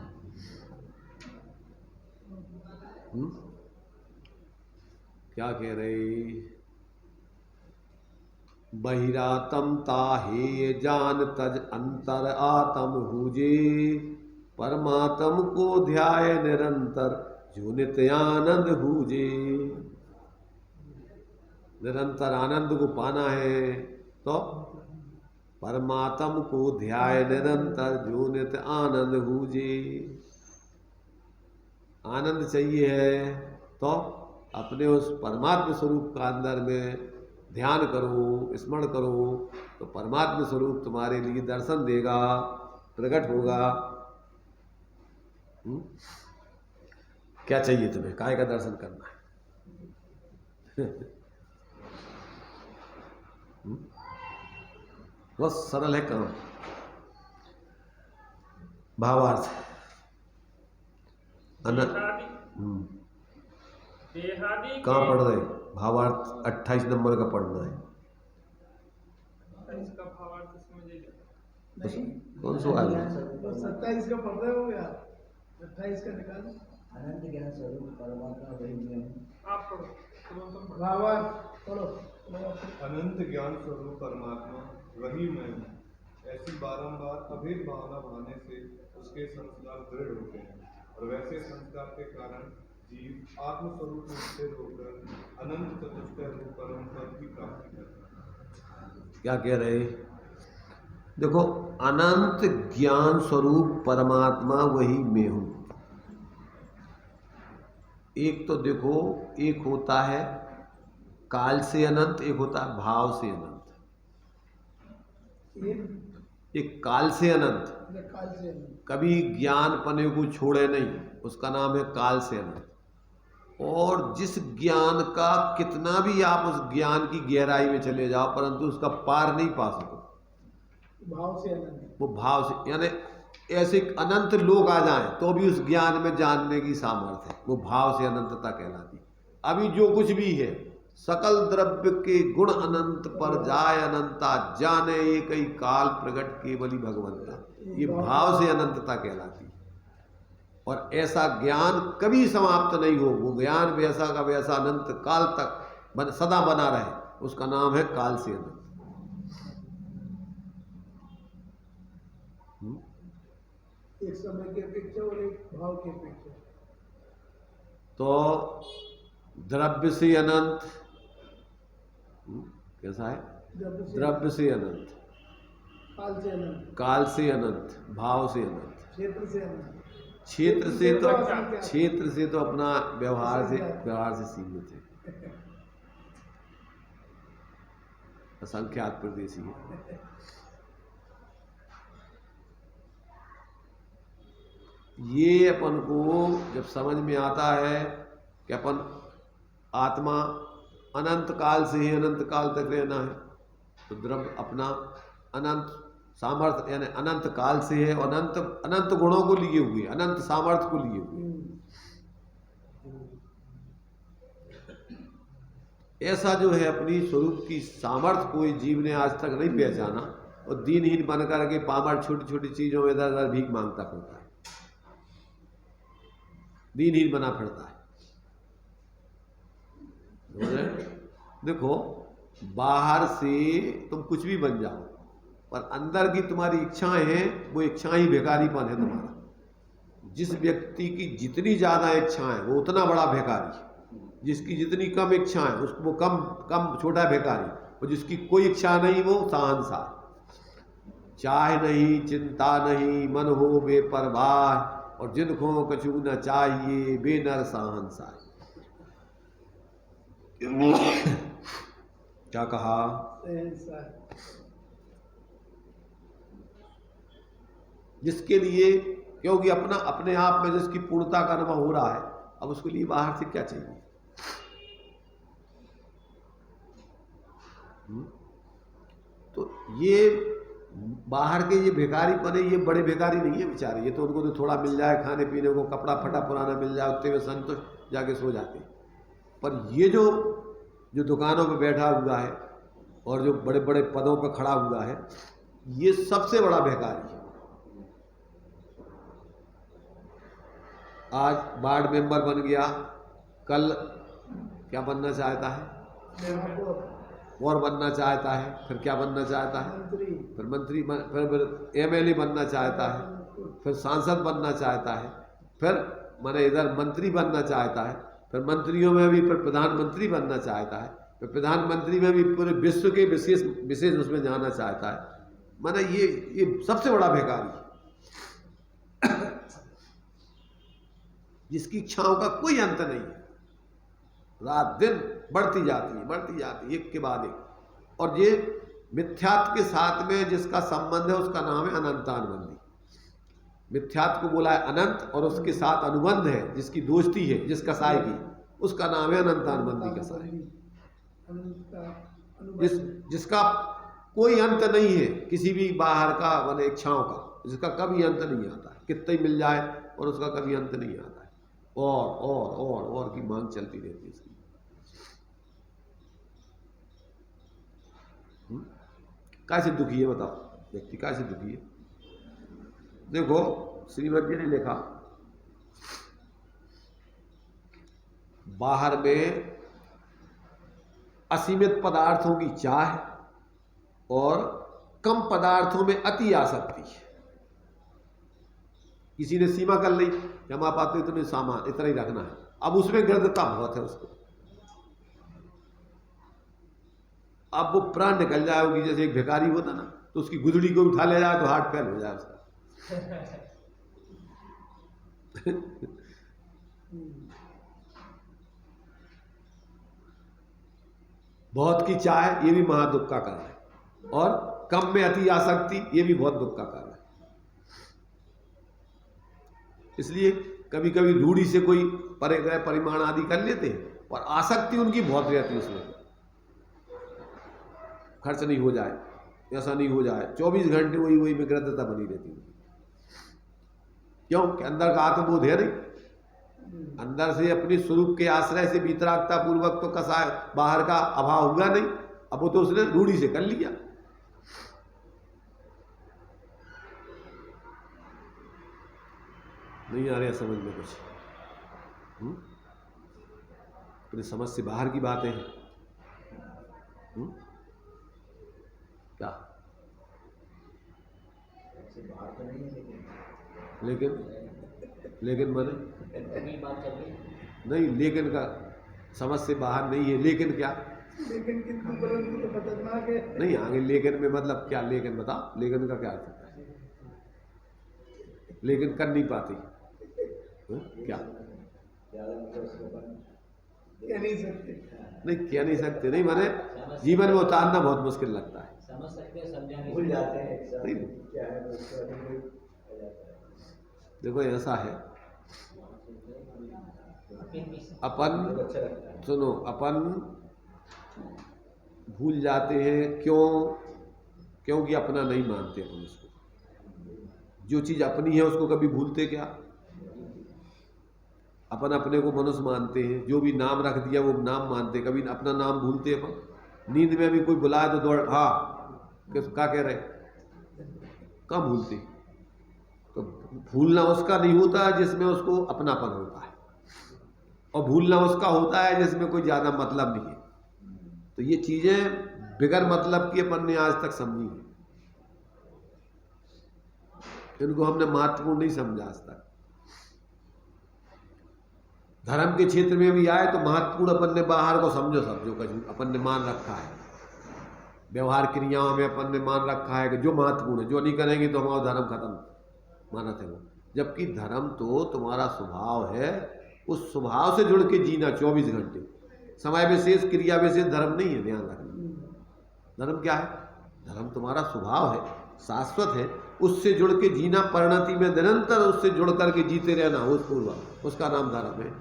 क्या कह रहे? बहिरातम ताहे जान तज अंतर आत्म हुजे, परमात्म को ध्याय निरंतर जो नित्य आनंद हुजे। निरंतर आनंद को पाना है तो परमात्म को ध्याय निरंतर जो नित्य आनंद हुजे। आनंद चाहिए है तो अपने उस परमात्म स्वरूप का अंदर में ध्यान करो, स्मरण करो, तो परमात्म स्वरूप तुम्हारे लिए दर्शन देगा, प्रकट होगा। क्या चाहिए तुम्हें? काय का दर्शन करना है? बहुत सरल है काम। भावार्थ कहाँ पढ़ रहे? भावार्थ 28 नंबर का पढ़ना है। कौन सा वाला? 27 का पढ़ रहे हो या 28 का निकालो। अनंत ज्ञान स्वरूप परमात्मा वही है। आप पढ़ो। भावार्थ पढ़ो। अनंत ज्ञान स्वरूप परमात्मा वही मैं हूँ। ऐसी बारंबार अभेद भावना भाने से उसके संस्कार दृढ़ होते हैं। और वैसे संस्कार के कारण जीव आत्मस्वरूप में स्थिर होकर अनंत चतुष्टय रूप परम पद की प्राप्ति करता है। क्या कह रहे? देखो, अनंत ज्ञान स्वरूप परमात्मा वही मैं हूं। एक तो देखो, एक होता है काल से अनंत, एक होता है भाव से अनंत। एक काल से अनंत, काल से अनंत। कभी ज्ञान पने को छोड़े नहीं, उसका नाम है काल से अनंत। और जिस ज्ञान का कितना भी आप उस ज्ञान की गहराई में चले जाओ, परंतु उसका पार नहीं पा सको। भाव से अनंत। वो भाव से, यानी ऐसे अनंत लोग आ जाएं तो भी उस ज्ञान में जानने की सामर्थ्य है, वो भाव से अनंतता कहलाती। अभी जो कुछ भी है, सकल द्रव्य के गुण अनंत पर जाय अनंता, जाने एक ही काल प्रगट केवली भगवंता, ये भाव से अनंतता कहलाती। और ऐसा ज्ञान कभी समाप्त नहीं हो, वो ज्ञान वैसा का वैसा अनंत काल तक सदा बना रहे, उसका नाम है काल से अनंत। एक समय की अपेक्षा और एक भाव की अपेक्षा। तो द्रव्य से अनंत कैसा है? द्रव्य से अनंत, काल से अनंत, काल से अनंत, भाव से अनंत, क्षेत्र से अनंत। क्षेत्र से तो अपना व्यवहार से सीमित है, असंख्यात प्रदेशी है। ये अपन को जब समझ में आता है कि अपन आत्मा अनंत काल से ही अनंत काल तक रहना है, तो द्रव्य अपना अनंत सामर्थ्य यानी अनंत काल से है, और अनंत गुणों को लिए हुए, अनंत सामर्थ्य को लिए हुए। ऐसा जो है अपनी स्वरूप की सामर्थ्य कोई जीव ने आज तक नहीं पहचाना, और दीनहीन बन करके पामर छोटी छोटी चीजों में इधर उधर भीख मांगता फिरता है, दीनहीन बना फिरता है। देखो, बाहर से तुम कुछ भी बन जाओ, पर अंदर की तुम्हारी इच्छाएं हैं, वो इच्छाएं ही भिखारीपन है तुम्हारा। जिस व्यक्ति की जितनी ज्यादा इच्छाएं वो उतना बड़ा भिखारी, जिसकी जितनी कम इच्छाएं उसको वो कम छोटा भिखारी, और जिसकी कोई इच्छा नहीं वो शहंशाह। चाह नहीं चिंता नहीं मन हो बेपरवाह, और जिनको कछु न चाहिए बेनर शहंशाह। क्या कहा? जिसके लिए, क्योंकि अपने आप में जिसकी पूर्णता का अनुभव हो रहा है, अब उसके लिए बाहर से क्या चाहिए? तो ये बाहर के ये भिखारी बने, ये बड़े भिखारी नहीं है बेचारे, ये तो उनको तो थोड़ा मिल जाए खाने पीने को, कपड़ा फटा पुराना मिल जाए, उतने में संतुष्ट जाके सो जाते। पर ये जो दुकानों पे बैठा हुआ है और जो बड़े बड़े पदों पर खड़ा हुआ है, ये सबसे बड़ा भिखारी है। आज वार्ड मेंबर बन गया, कल क्या बनना चाहता है? और बनना चाहता है, फिर क्या बनना चाहता है? फिर मंत्री, फिर एमएलए बनना चाहता है, फिर सांसद बनना चाहता है, फिर माने इधर मंत्री बनना चाहता है, फिर मंत्रियों में भी फिर प्रधानमंत्री बनना चाहता है, फिर प्रधानमंत्री में भी पूरे विश्व के विशेष उसमें जाना चाहता है। माने ये सबसे बड़ा भिखारी, जिसकी इच्छाओं का कोई अंत नहीं है, रात दिन बढ़ती जाती है एक के बाद एक। और ये मिथ्यात्व के साथ में जिसका संबंध है उसका नाम है अनंतानुबंधी। मिथ्यात्व को बोला है अनंत, और उसके साथ अनुबंध है, जिसकी दोस्ती है, जिस कसाई की, उसका नाम है अनंतानुबंधी कसाई। जिसका कोई अंत नहीं है किसी भी बाहर का माने इच्छाओं का, जिसका कभी अंत नहीं आता है, कितना ही मिल जाए और उसका कभी अंत नहीं आता है, और की मांग चलती रहती है इसकी। कैसे दुखी है बताओ, व्यक्ति कैसे दुखी है? देखो, श्रीमद जी ने लिखा, बाहर में असीमित पदार्थों की चाह और कम पदार्थों में अति आसक्ति, किसी ने सीमा कर ली कि हमारे पास तो इतने सामान इतना ही रखना है, अब उसमें गृहता बहुत है उसको, अब वो प्राण निकल जाए होगी। जैसे एक भिखारी होता ना, तो उसकी गुदड़ी को उठा ले जाए तो हार्ट फेल हो जाए उसका। बहुत की चाह ये भी महादुख का कारण है, और कम में अति आसक्ति ये भी बहुत दुख का कारण है। इसलिए कभी कभी रूढ़ी से कोई परिमाण आदि कर लेते हैं, और आसक्ति उनकी बहुत रहती है, उसमें खर्च नहीं हो जाए, ऐसा नहीं हो जाए, 24 घंटे वही वही विकृतता बनी रहती है। क्यों कि अंदर का आत्मबोध है नहीं, अंदर से अपने स्वरूप के आश्रय से वितरागता पूर्वक तो कसा बाहर का अभाव हुआ नहीं, अब वो तो उसने रूढ़ी से कर लिया। नहीं आ रहा समझ में कुछ? अपनी समझ से बाहर की बातें हैं। क्या बाहर तो नहीं है, लेकिन मैंने नहीं, लेकिन का समझ से बाहर नहीं है, लेकिन क्या? लेकिन कितना परंतु तो खतरनाक है। नहीं आगे लेकिन में मतलब क्या? लेकिन बता, लेकिन का क्या अर्थ है? लेकिन कर नहीं पाती क्या? कह नहीं सकते। नहीं कह नहीं सकते, नहीं माने जीवन में उतारना बहुत मुश्किल लगता है, समझ सकते हैं, समझाने भूल जाते हैं नहीं। क्या है उसको अनुभव हो जाता है। देखो ऐसा है, अपन अच्छा लगता है। सुनो, अपन भूल जाते हैं क्यों? क्योंकि अपना नहीं मानते अपन उसको। जो चीज अपनी है उसको कभी भूलते क्या? अपन अपने को मनुष्य मानते हैं, जो भी नाम रख दिया वो नाम मानते, कभी अपना नाम भूलते अपन? नींद में भी कोई बुलाए तो दौड़, हाँ क्या कह रहे, कब भूलते? तो भूलना उसका नहीं होता जिसमें उसको अपनापन होता है, और भूलना उसका होता है जिसमें कोई ज्यादा मतलब नहीं है। तो ये चीजें बिगर मतलब की अपन ने आज तक समझी है, इनको हमने महत्वपूर्ण नहीं समझा आज तक। धर्म के क्षेत्र में भी आए तो महत्वपूर्ण अपन ने बाहर को समझो, कुछ अपन ने मान रखा है, व्यवहार क्रियाओं में अपन ने मान रखा है कि जो महत्वपूर्ण है, जो नहीं करेंगे तो हमारा धर्म खत्म माना थे वो। जबकि धर्म तो तुम्हारा स्वभाव है, उस स्वभाव से जुड़ के जीना 24 घंटे, समय विशेष क्रिया विशेष धर्म नहीं है, ध्यान रखना। धर्म क्या है? धर्म तुम्हारा स्वभाव है, शाश्वत है, उससे जुड़ के जीना, परिणति में निरंतर उससे जुड़ करके जीते रहना होशपूर्वक, उसका नाम धर्म है।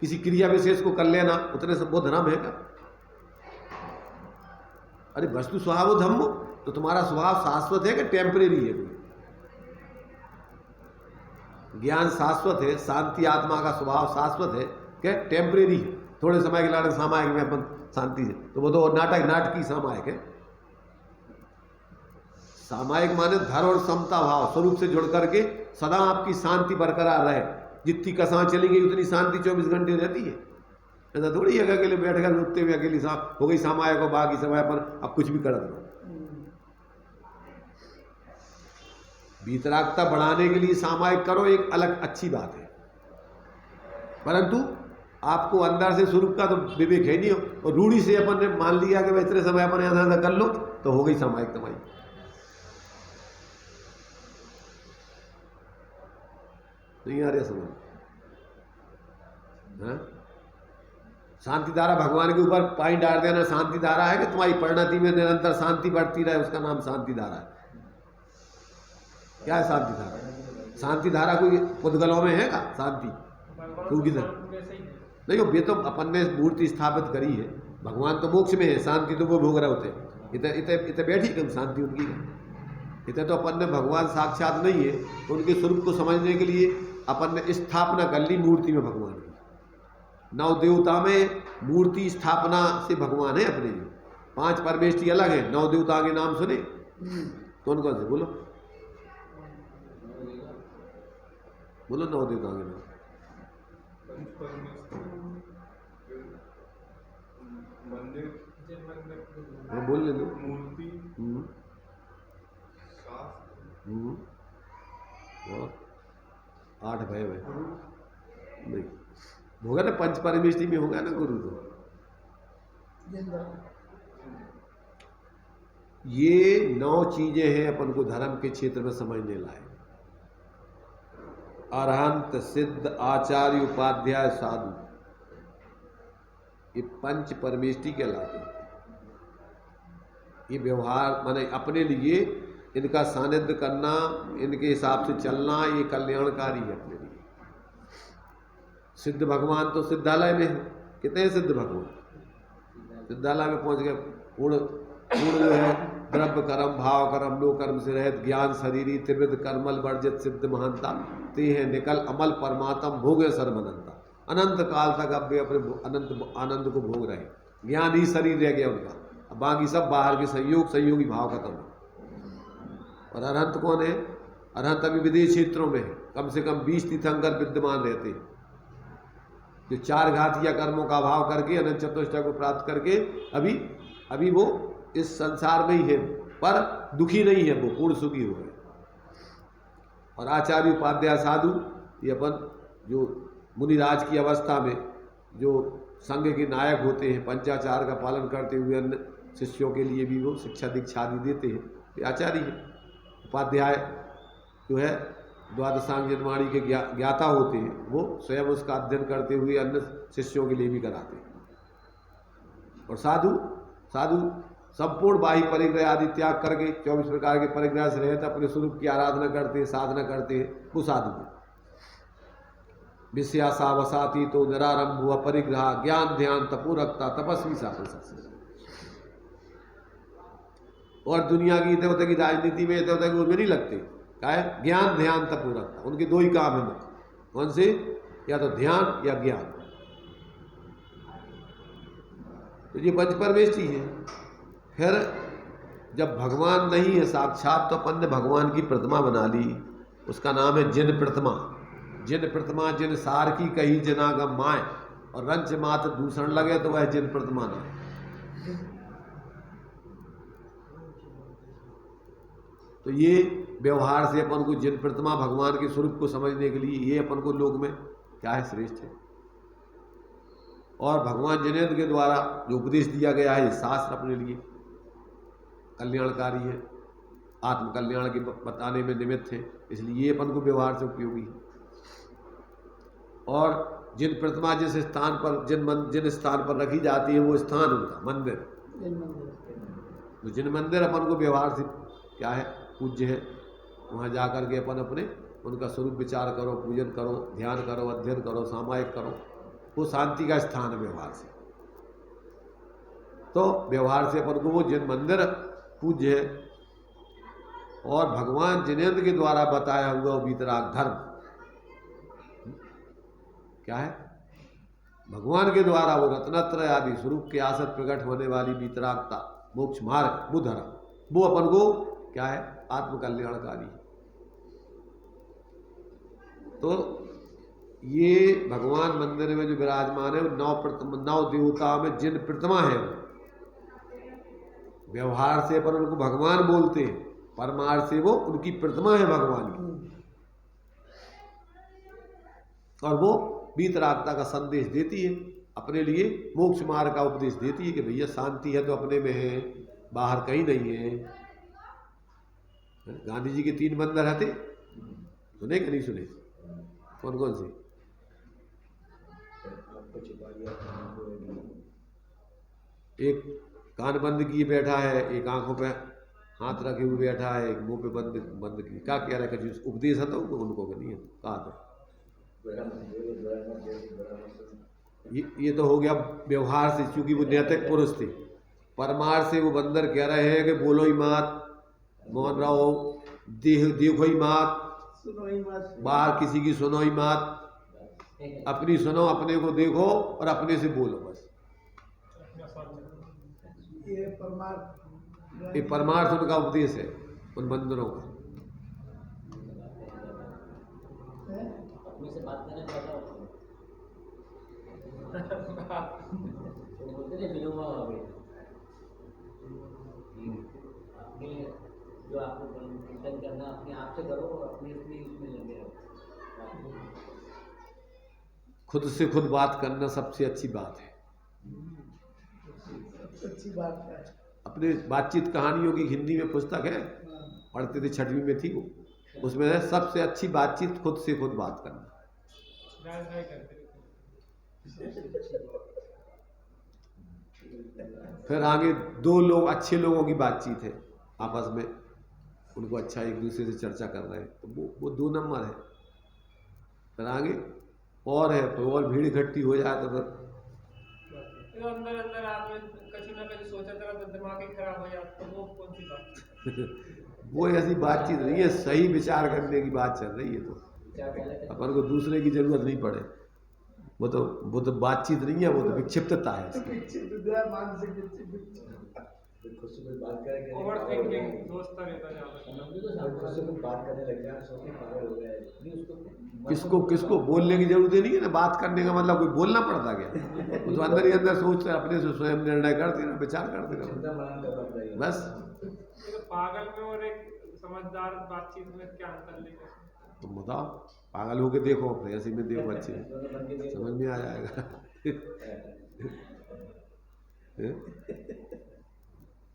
किसी क्रिया विशेष को कर लेना उतने सब वो धर्म है क्या? अरे वस्तु स्वभाव धर्म, तो तुम्हारा स्वभाव शाश्वत है कि टेम्परेरी है? ज्ञान शाश्वत है, शांति आत्मा का स्वभाव शाश्वत है क्या टेम्परेरी है? थोड़े समय के लिए सामायिक में अपन शांति से, तो वो तो नाटकी सामायिक है। सामायिक माने धर और समता भाव स्वरूप से जुड़ करके सदा आपकी शांति बरकरार रहे। जितनी कसा चली गई उतनी शांति 24 घंटे रहती है। ऐसा थोड़ी है अकेले बैठ कर रुकते हुए अकेली हो गई सामायिक और बाकी समय पर अब कुछ भी करत रहो। वीतरागता बढ़ाने के लिए सामायिक करो, एक अलग अच्छी बात है, परंतु आपको अंदर से स्वरूप का तो विवेक है नहीं, और रूढ़ी से अपन ने मान लिया कि इतने समय अपन ऐसा कर लो तो हो गई सामायिक तुम्हारी। नहीं आ रहा समझ? शांति धारा भगवान के ऊपर पानी डाल देना शांति धारा है कि तुम्हारी परिणति में निरंतर शांति बढ़ती रहे, उसका नाम शांति धारा है। क्या है शांति धारा? शांति धारा कोई पुद्गलों में है का शांति? क्योंकि नहीं, वे तो अपन ने मूर्ति स्थापित करी है, भगवान तो मोक्ष में है, शांति तो वो भोग रहे होते, इतने बैठी कम शांति उनकी है। इतने तो अपन ने भगवान साक्षात नहीं है, तो उनके स्वरूप को समझने के लिए अपन ने स्थापना कर ली मूर्ति में भगवान की। नव देवता में मूर्ति स्थापना से भगवान है अपने लिए, 5 परमेष्ठी अलग है। नव देवता के नाम सुने? कौन कौन से? बोलो बोलो नव देवता के नाम। मंदिर बोल ले लो। मूर्ति, शास्त्र और 8 भय में नहीं होगा ना, पंच परमेष्टि में होगा ना गुरु। तो जिंदा ये 9 चीजें हैं अपन को धर्म के क्षेत्र में समझने लायक। अरहंत, सिद्ध, आचार्य, उपाध्याय, साधु, ये पंच परमेष्टि कहलाते हैं। ये व्यवहार माने अपने लिए इनका सानिध्य करना, इनके हिसाब से चलना, ये कल्याणकारी है अपने लिए। सिद्ध भगवान तो सिद्धालय में है। कितने हैं सिद्ध भगवान? सिद्धालय में पहुंच गए। पूर्ण जो है द्रव्य कर्म, भाव कर्म, लो कर्म से रहित, ज्ञान शरीरी, त्रिविध कर्मल वर्जित, सिद्ध महानता, ते हैं निकल अमल परमात्म भोगे सर्वनंता। अनंत काल तक अब वे अपने अनंत आनंद को भोग रहे। ज्ञान ही शरीर रह गया उनका, अब बाकी सब बाहर के संयोगी भाव खत्म है। और अरहंत कौन है? अरहंत अभी विदेश क्षेत्रों में है, कम से कम 20 तीर्थंकर विद्यमान रहते हैं, जो 4 घातीय कर्मों का अभाव करके अनंत चतुष्टय को प्राप्त करके अभी वो इस संसार में ही है, पर दुखी नहीं है, वो पूर्ण सुखी हो गए। और आचार्य, उपाध्याय, साधु, ये अपन जो मुनिराज की अवस्था में जो संघ के नायक होते हैं, पंचाचार का पालन करते हुए अन्य शिष्यों के लिए भी वो शिक्षा दीक्षा आदि देते हैं, ये आचार्य है। उपाध्याय जो है द्वादशांग जन्माणी के ज्ञाता होते हैं, वो स्वयं उसका अध्ययन करते हुए अन्य शिष्यों के लिए भी कराते हैं। और साधु संपूर्ण बाह्य परिग्रह आदि त्याग करके 24 प्रकार के परिग्रह से रहते अपने स्वरूप की आराधना करते हैं, साधना करते हैं, वो साधु है। विषयासा वसाती तो निरारंभ हुआ परिग्रह, ज्ञान ध्यान तपोरक्ता, तपस्वी साधु। और दुनिया की इधर उधर की राजनीति में इधर उधर उनमें नहीं लगते। क्या है? ज्ञान ध्यान तपोरक्ता, उनके 2 ही काम है। कौन से? या तो ध्यान या ज्ञान। तो ये पंच परमेष्टि है। फिर जब भगवान नहीं है साक्षात, तो अपन ने भगवान की प्रतिमा बना ली, उसका नाम है जिन प्रतिमा। जिन प्रतिमा जिन सार की कही जनागम माए, और रंच मात्र दूषण लगे तो वह जिन प्रतिमा ना है। तो ये व्यवहार से अपन को जिन प्रतिमा भगवान के स्वरूप को समझने के लिए ये अपन को लोक में क्या है? श्रेष्ठ है। और भगवान जिनेन्द्र के द्वारा जो उपदेश दिया गया है, शास्त्र अपने लिए कल्याणकारी है, आत्म कल्याण के बताने में निमित्त है, इसलिए ये अपन को व्यवहार से उपयोगी है। और जिन प्रतिमा जिस स्थान पर जिन स्थान पर रखी जाती है, वो स्थान उनका मंदिर, तो जिन मंदिर अपन को व्यवहार से क्या है? पूज्य है। वहाँ जा कर के अपन अपने उनका स्वरूप विचार करो, पूजन करो, ध्यान करो, अध्ययन करो, सामायिक करो, वो शांति का स्थान है व्यवहार से। तो व्यवहार से अपन को वो जिन मंदिर पूज्य है। और भगवान जिनेन्द्र के द्वारा बताया हुआ वीतराग धर्म क्या है? भगवान के द्वारा वो रत्नत्रय आदि स्वरूप के आसत प्रकट होने वाली वीतरागता, मोक्ष मार्ग, वो धर्म, वो अपन को क्या है? आत्म कल्याणकारी। तो ये भगवान मंदिर में जो विराजमान है, 9 देवता में जिन प्रतिमा है, व्यवहार से अपन उनको भगवान बोलते हैं, परमार्थ से वो उनकी प्रतिमा है भगवान की। और वो वीतरागता का संदेश देती है, अपने लिए मोक्ष मार्ग का उपदेश देती है कि भैया शांति है तो अपने में है, बाहर कहीं नहीं है। गांधी जी के 3 बंदर रहते, सुने कि नहीं सुने? कौन कौन से? एक कान बंद किए बैठा है, एक आंखों पे हाथ रखे हुए बैठा है, एक मुंह पे बंद की। क्या कह रहा है? कुछ उपदेश है तो उनको नहीं है, कहा था। ये तो हो गया व्यवहार से, क्योंकि वो नैतिक पुरुष थे। परमार्थ से वो बंदर कह रहे हैं कि बोलो ही मत, मौन रहो, देखो ही मत, बाहर किसी की सुनो ही मत, अपनी सुनो, अपने को देखो और अपने से बोलो बस। ये परमार्थ उनका उपदेश है उन बंदरों का। अपने से बात करना चाहता हूँ बोलते थे मिलूंगा अपने जो आपको चिंतन करना अपने आप से करो और अपने उसमें लगे रहो। खुद से खुद बात करना सबसे अच्छी बात है। अच्छी बात है। अपने बातचीत कहानियों की हिंदी में पुस्तक है, पढ़ते थे, 6वीं में थी वो, उसमें है सबसे अच्छी बातचीत खुद से खुद बात करना। फिर आगे दो लोग अच्छे लोगों की बातचीत है, आपस में उनको अच्छा एक दूसरे से चर्चा कर रहे हैं, तो वो 2 नंबर है। फिर आगे और है, फिर और भीड़ इकट्ठी हो जाए तो फिर अंदर अंदर आदमी कभी ना कभी सोचा था तो दिमाग ही खराब हो जाता, तो वो कौन सी बात वो ऐसी बातचीत नहीं है, सही विचार करने की बात चल रही है। तो अपन को दूसरे की जरूरत नहीं पड़े, वो तो बातचीत नहीं है, वो तो विक्षिप्तता है इसकी। मानसिक खुद से कुछ बात करेंगे, ओवर थिंकिंग दोस्त रहता है, खुद से कुछ बात करने लग जाए, सोचने पागल हो गया है, नहीं किसको किसको बोलने की जरूरत ही नहीं है ना। बात करने का मतलब कोई बोलना पड़ता क्या? वो तो अंदर ही अंदर सोचते, अपने से स्वयं निर्णय करते ना, विचार करते चिंता मनन कर पड़ता है बस। तो पागल में और एक समझदार बातचीत में क्या अंतर लेकर? तुम बताओ, पागल होके देखो, फिर ऐसे में देखो, अच्छे समझ में आ जाएगा।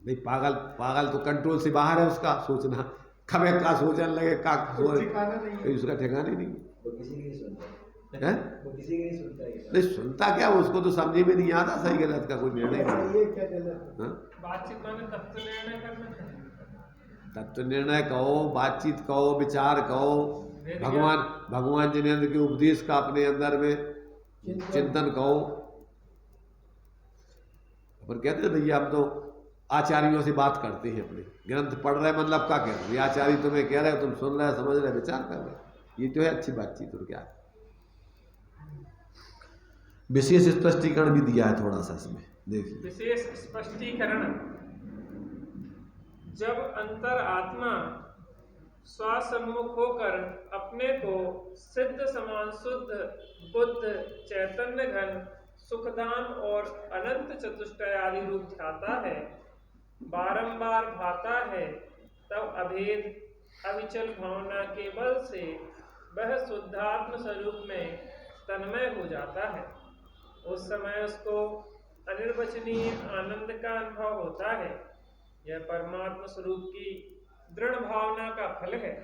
नहीं, पागल तो कंट्रोल से बाहर है उसका सोचना, कब का सोचने लगे का उसका ठिकाना ही नहीं। वो किसी की नहीं सुनता है, वो किसी की नहीं सुनता है। नहीं सुनता क्या, उसको तो समझ में नहीं आता सही गलत का कोई निर्णय नहीं। बातचीत में तत्व निर्णय करना, तत्व निर्णय कहो, बातचीत कहो, विचार कहो, भगवान जिनेंद्र के उपदेश का अपने अंदर में चिंतन कहो। पर कहते हैं भैया हम तो आचार्यों से बात करते हैं, अपने ग्रंथ पढ़ रहे, मतलब क्या कह रहे हैं, आचार्य तुम्हें कह रहे हो, तुम सुन रहे हो, समझ रहे हो, विचार कर रहे हो, ये तो है अच्छी बातचीत। और क्या विशेष स्पष्टीकरण भी दिया है थोड़ा सा इसमें, देखिए। विशेष स्पष्टीकरण, जब अंतर आत्मा स्वसम्मुख होकर अपने को सिद्ध समान शुद्ध बुद्ध चैतन्य घन सुखदान और अनंत चतुष्टय आदि रूप ध्याता है, बारंबार भाता है, तब अभेद अविचल भावना के बल से वह शुद्धात्म स्वरूप में तन्मय हो जाता है। उस समय उसको अनिर्वचनीय आनंद का अनुभव होता है। यह परमात्मा स्वरूप की दृढ़ भावना का फल है।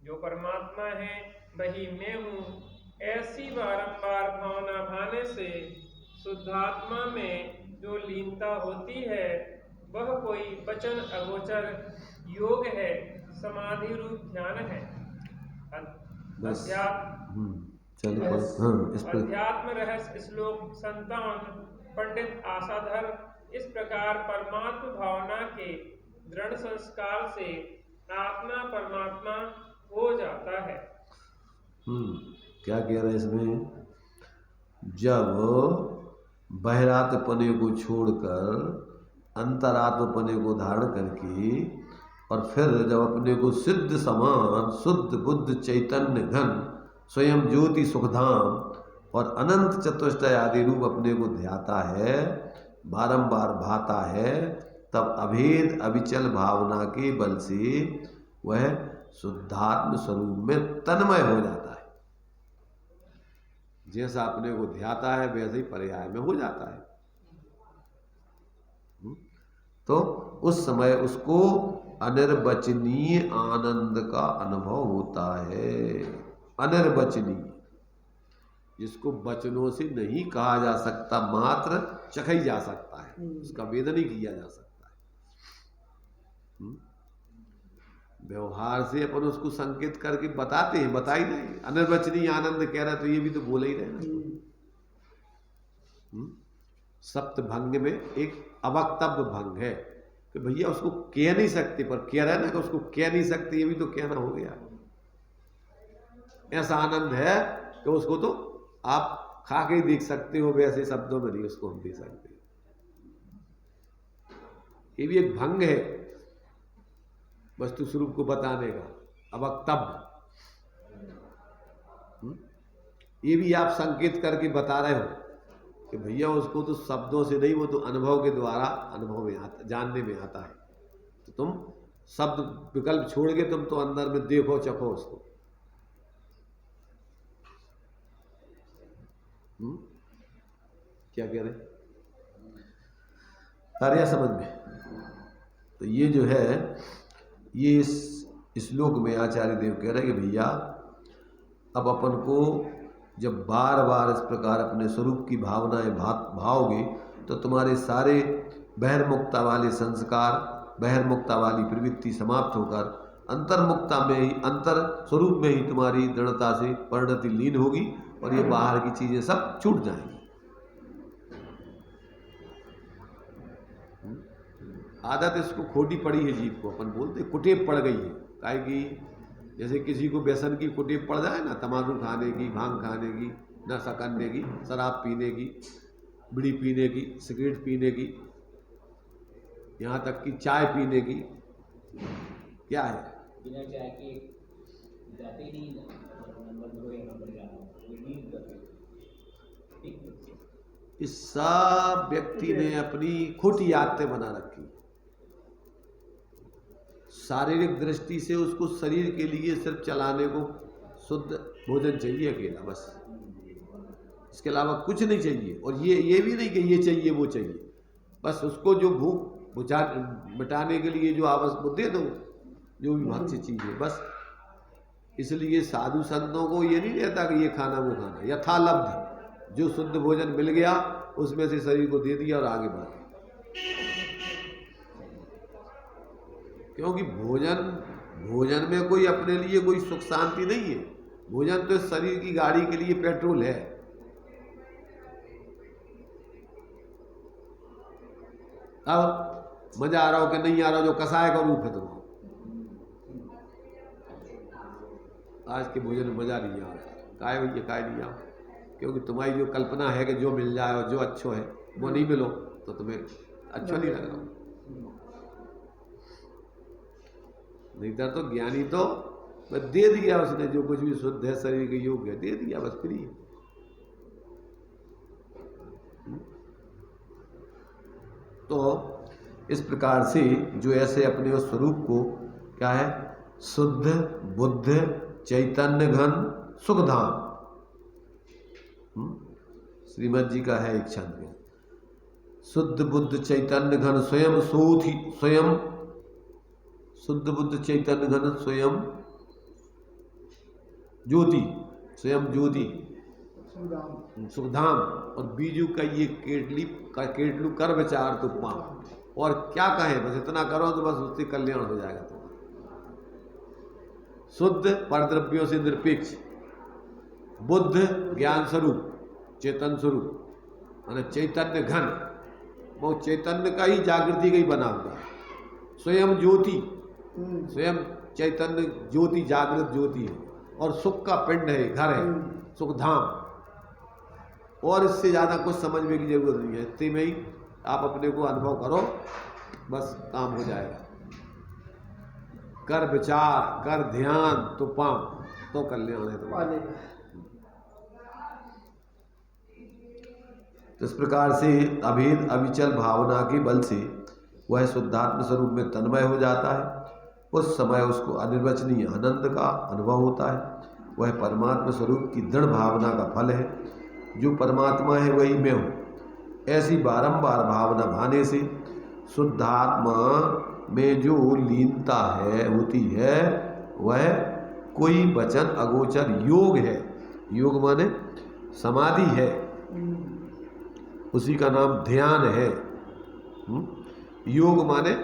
जो परमात्मा है वही मैं हूँ, ऐसी बारंबार भावना भाने से शुद्धात्मा में जो लीनता होती है वह कोई वचन अगोचर योग है, समाधि रूप ध्यान है। अध्यात्म रहस्य श्लोक 57 पंडित आशाधर इस प्रकार परमात्मा भावना के दृढ़ संस्कार से आत्मा परमात्मा हो जाता है। क्या कह रहे हैं इसमें? जब बहिरात्मपने को छोड़कर अंतरात्मपने को धारण करके और फिर जब अपने को सिद्ध समान शुद्ध बुद्ध चैतन्य घन स्वयं ज्योति सुखधाम और अनंत चतुष्टय आदि रूप अपने को ध्याता है, बारंबार भाता है, तब अभेद अविचल भावना के बल से वह शुद्धात्म स्वरूप में तन्मय हो जाता है। जैसा अपने को ध्याता है वैसे ही पर्याय में हो जाता है। तो उस समय उसको अनिर्वचनीय आनंद का अनुभव होता है। अनिर्वचनीय, जिसको वचनों से नहीं कहा जा सकता, मात्र चखा जा सकता है, उसका वेदन ही किया जा सकता है। व्यवहार से अपन उसको संकेत करके बताते हैं, बता ही नहीं। अनिर्वचनीय आनंद कह रहा है तो ये भी तो बोले ही रहे। सप्त भंग में एक अवक्तव्य भंग है कि भैया उसको कह नहीं सकते, पर कह रहे ना कि उसको कह नहीं सकते, ये भी तो कहना हो गया। ऐसा आनंद है कि उसको तो आप खा के ही देख सकते हो, वैसे शब्दों में नहीं उसको हम दे सकते। ये भी एक भंग है वस्तु स्वरूप को बताने का, अवक्तव्य। ये भी आप संकेत करके बता रहे हो कि भैया उसको तो शब्दों से नहीं, वो तो अनुभव के द्वारा अनुभव में आता, जानने में आता है। तो तुम शब्द विकल्प छोड़ के तुम तो अंदर में देखो, चखो उसको। क्या कह रहे कार्य समझ में? तो ये जो है ये इस श्लोक में आचार्य देव कह रहे हैं कि भैया अब अपन को जब बार बार इस प्रकार अपने स्वरूप की भावनाएं भाओगे तो तुम्हारे सारे बहिर्मुक्ता वाले संस्कार, बहिर्मुक्ता वाली प्रवृत्ति समाप्त होकर अंतर्मुक्ता में ही, अंतर स्वरूप में ही तुम्हारी दृढ़ता से परिणति लीन होगी और ये बाहर की चीजें सब छूट जाएंगी। आदत इसको खोटी पड़ी है जीव को, अपन बोलते कुटेव पड़ गई है। काहे की जैसे किसी को व्यसन की कुटेव पड़ जाए ना, तम्बाकू खाने की, भांग खाने की, नशा करने की, शराब पीने की, बीड़ी पीने की, सिगरेट पीने की, यहाँ तक कि चाय पीने की, क्या है बिना चाय के जाते ही नहीं नंबर 2 यहाँ पर जाना। इस सब व्यक्ति ने अपनी खोटी आदतें बना रखी। शारीरिक दृष्टि से उसको शरीर के लिए सिर्फ चलाने को शुद्ध भोजन चाहिए अकेला, बस इसके अलावा कुछ नहीं चाहिए। और ये भी नहीं कि ये चाहिए वो चाहिए, बस उसको जो भूख बुझा मिटाने के लिए जो आवश्यक वो दे दो, जो भी भक्ष्य चीज है बस। इसलिए साधु संतों को ये नहीं रहता कि ये खाना वो खाना, यथालब्ध जो शुद्ध भोजन मिल गया उसमें से शरीर को दे दिया और आगे बढ़ा। क्योंकि भोजन में कोई अपने लिए कोई सुख शांति नहीं है। भोजन तो शरीर की गाड़ी के लिए पेट्रोल है। अब मजा आ रहा हो कि नहीं आ रहा हो, जो कसाय का रूप है तुम्हारा, आज के भोजन में मजा नहीं आ रहा। काय भैया काय नहीं आओ, क्योंकि तुम्हारी जो कल्पना है कि जो मिल जाए और जो अच्छो है वो नहीं मिलो तो तुम्हें अच्छा नहीं लग रहा। नहीं तो ज्ञानी तो बस दे दिया उसने, जो कुछ भी शुद्ध है शरीर के योग्य है दे दिया, बस फ्री है। तो इस प्रकार से जो ऐसे अपने उस स्वरूप को क्या है, शुद्ध बुद्ध चैतन्य घन सुखधाम, श्रीमद जी का है एक छंद में, शुद्ध बुद्ध चैतन्य घन स्वयं सोथि, स्वयं शुद्ध बुद्ध चैतन्य घन स्वयं ज्योति, स्वयं ज्योति सुखधाम। और बीजू का ये केटलू कर विचार तो पाओ। और क्या कहें, बस इतना करो तो बस उससे कल्याण हो जाएगा। तो शुद्ध परद्रव्यों से निरपेक्ष, बुद्ध ज्ञान स्वरूप चेतन स्वरूप, माने चैतन्य घन, वो चैतन्य का ही जागृति का ही बना हुआ। स्वयं ज्योति, स्वयं चैतन्य ज्योति जागृत ज्योति है और सुख का पिंड है, घर है, सुखधाम। और इससे ज़्यादा कुछ समझने की जरूरत नहीं है, इतने में ही आप अपने को अनुभव करो, बस काम हो जाएगा। कर विचार कर ध्यान तो पाम, तो कल्याण है तुम्हारा। तो इस प्रकार से अभेद अविचल भावना के बल से वह शुद्धात्म स्वरूप में तन्मय हो जाता है। उस समय उसको अनिर्वचनीय आनंद का अनुभव होता है। वह परमात्मा स्वरूप की दृढ़ भावना का फल है। जो परमात्मा है वही मैं हूँ, ऐसी बारंबार भावना भाने से शुद्धात्मा में जो लीनता है होती है वह कोई वचन अगोचर योग है। योग माने समाधि है, उसी का नाम ध्यान है। योग माने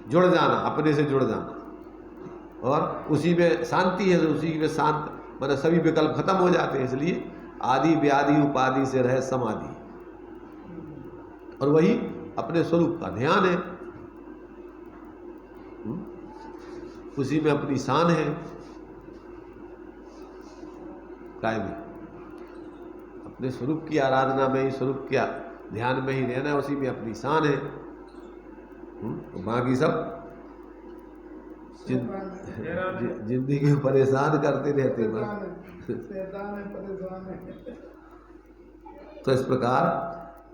जुड़ जाना, अपने से जुड़ जाना, और उसी में शांति है, उसी में शांत माने सभी विकल्प खत्म हो जाते हैं। इसलिए आदि व्याधि उपाधि से रहे समाधि, और वही अपने स्वरूप का ध्यान है, उसी में अपनी शान है। कायमी अपने स्वरूप की आराधना में ही, स्वरूप के ध्यान में ही रहना, उसी में अपनी शान है। बाकी सब जिंदगी में परेशान करते रहते तो इस प्रकार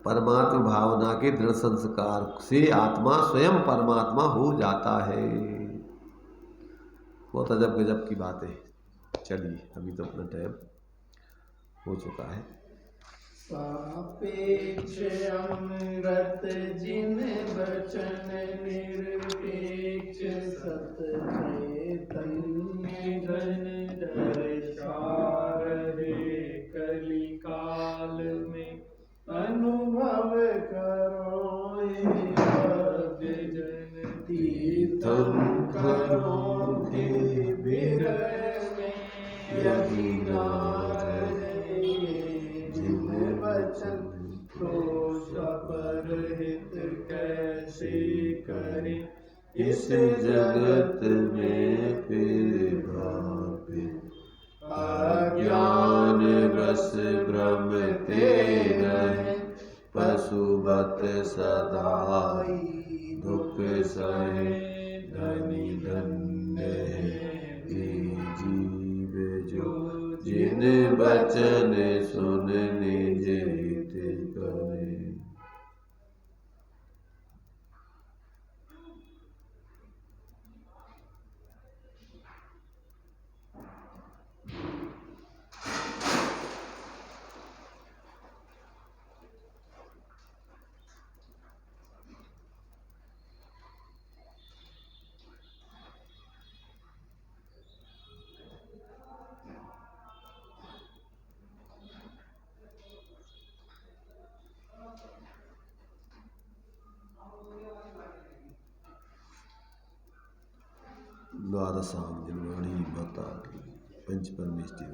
परमात्मा भावना के दृढ़ संस्कार से आत्मा स्वयं परमात्मा हो जाता है। बहुत अजब गजब की बात है। चलिए अभी तो अपना टाइम हो चुका है। सापेक्ष अमृत जिन बचन निरपेक्ष सत चैतन्य घन दर्शार रे कली काल में अनुभव करो हे भक्त जन तीर्थम करो हे विरह में यदि वचन क्रोश परहित कैसे करे इस जगत में फिर भावे अज्ञान बस भ्रम ते रहे पशुबत सदाई दुख सहे धनी धन्य है जीव जो जिन बचन सुन निज हित करे। द्वादशां जन्माणि माता की पंच परमेष्टि।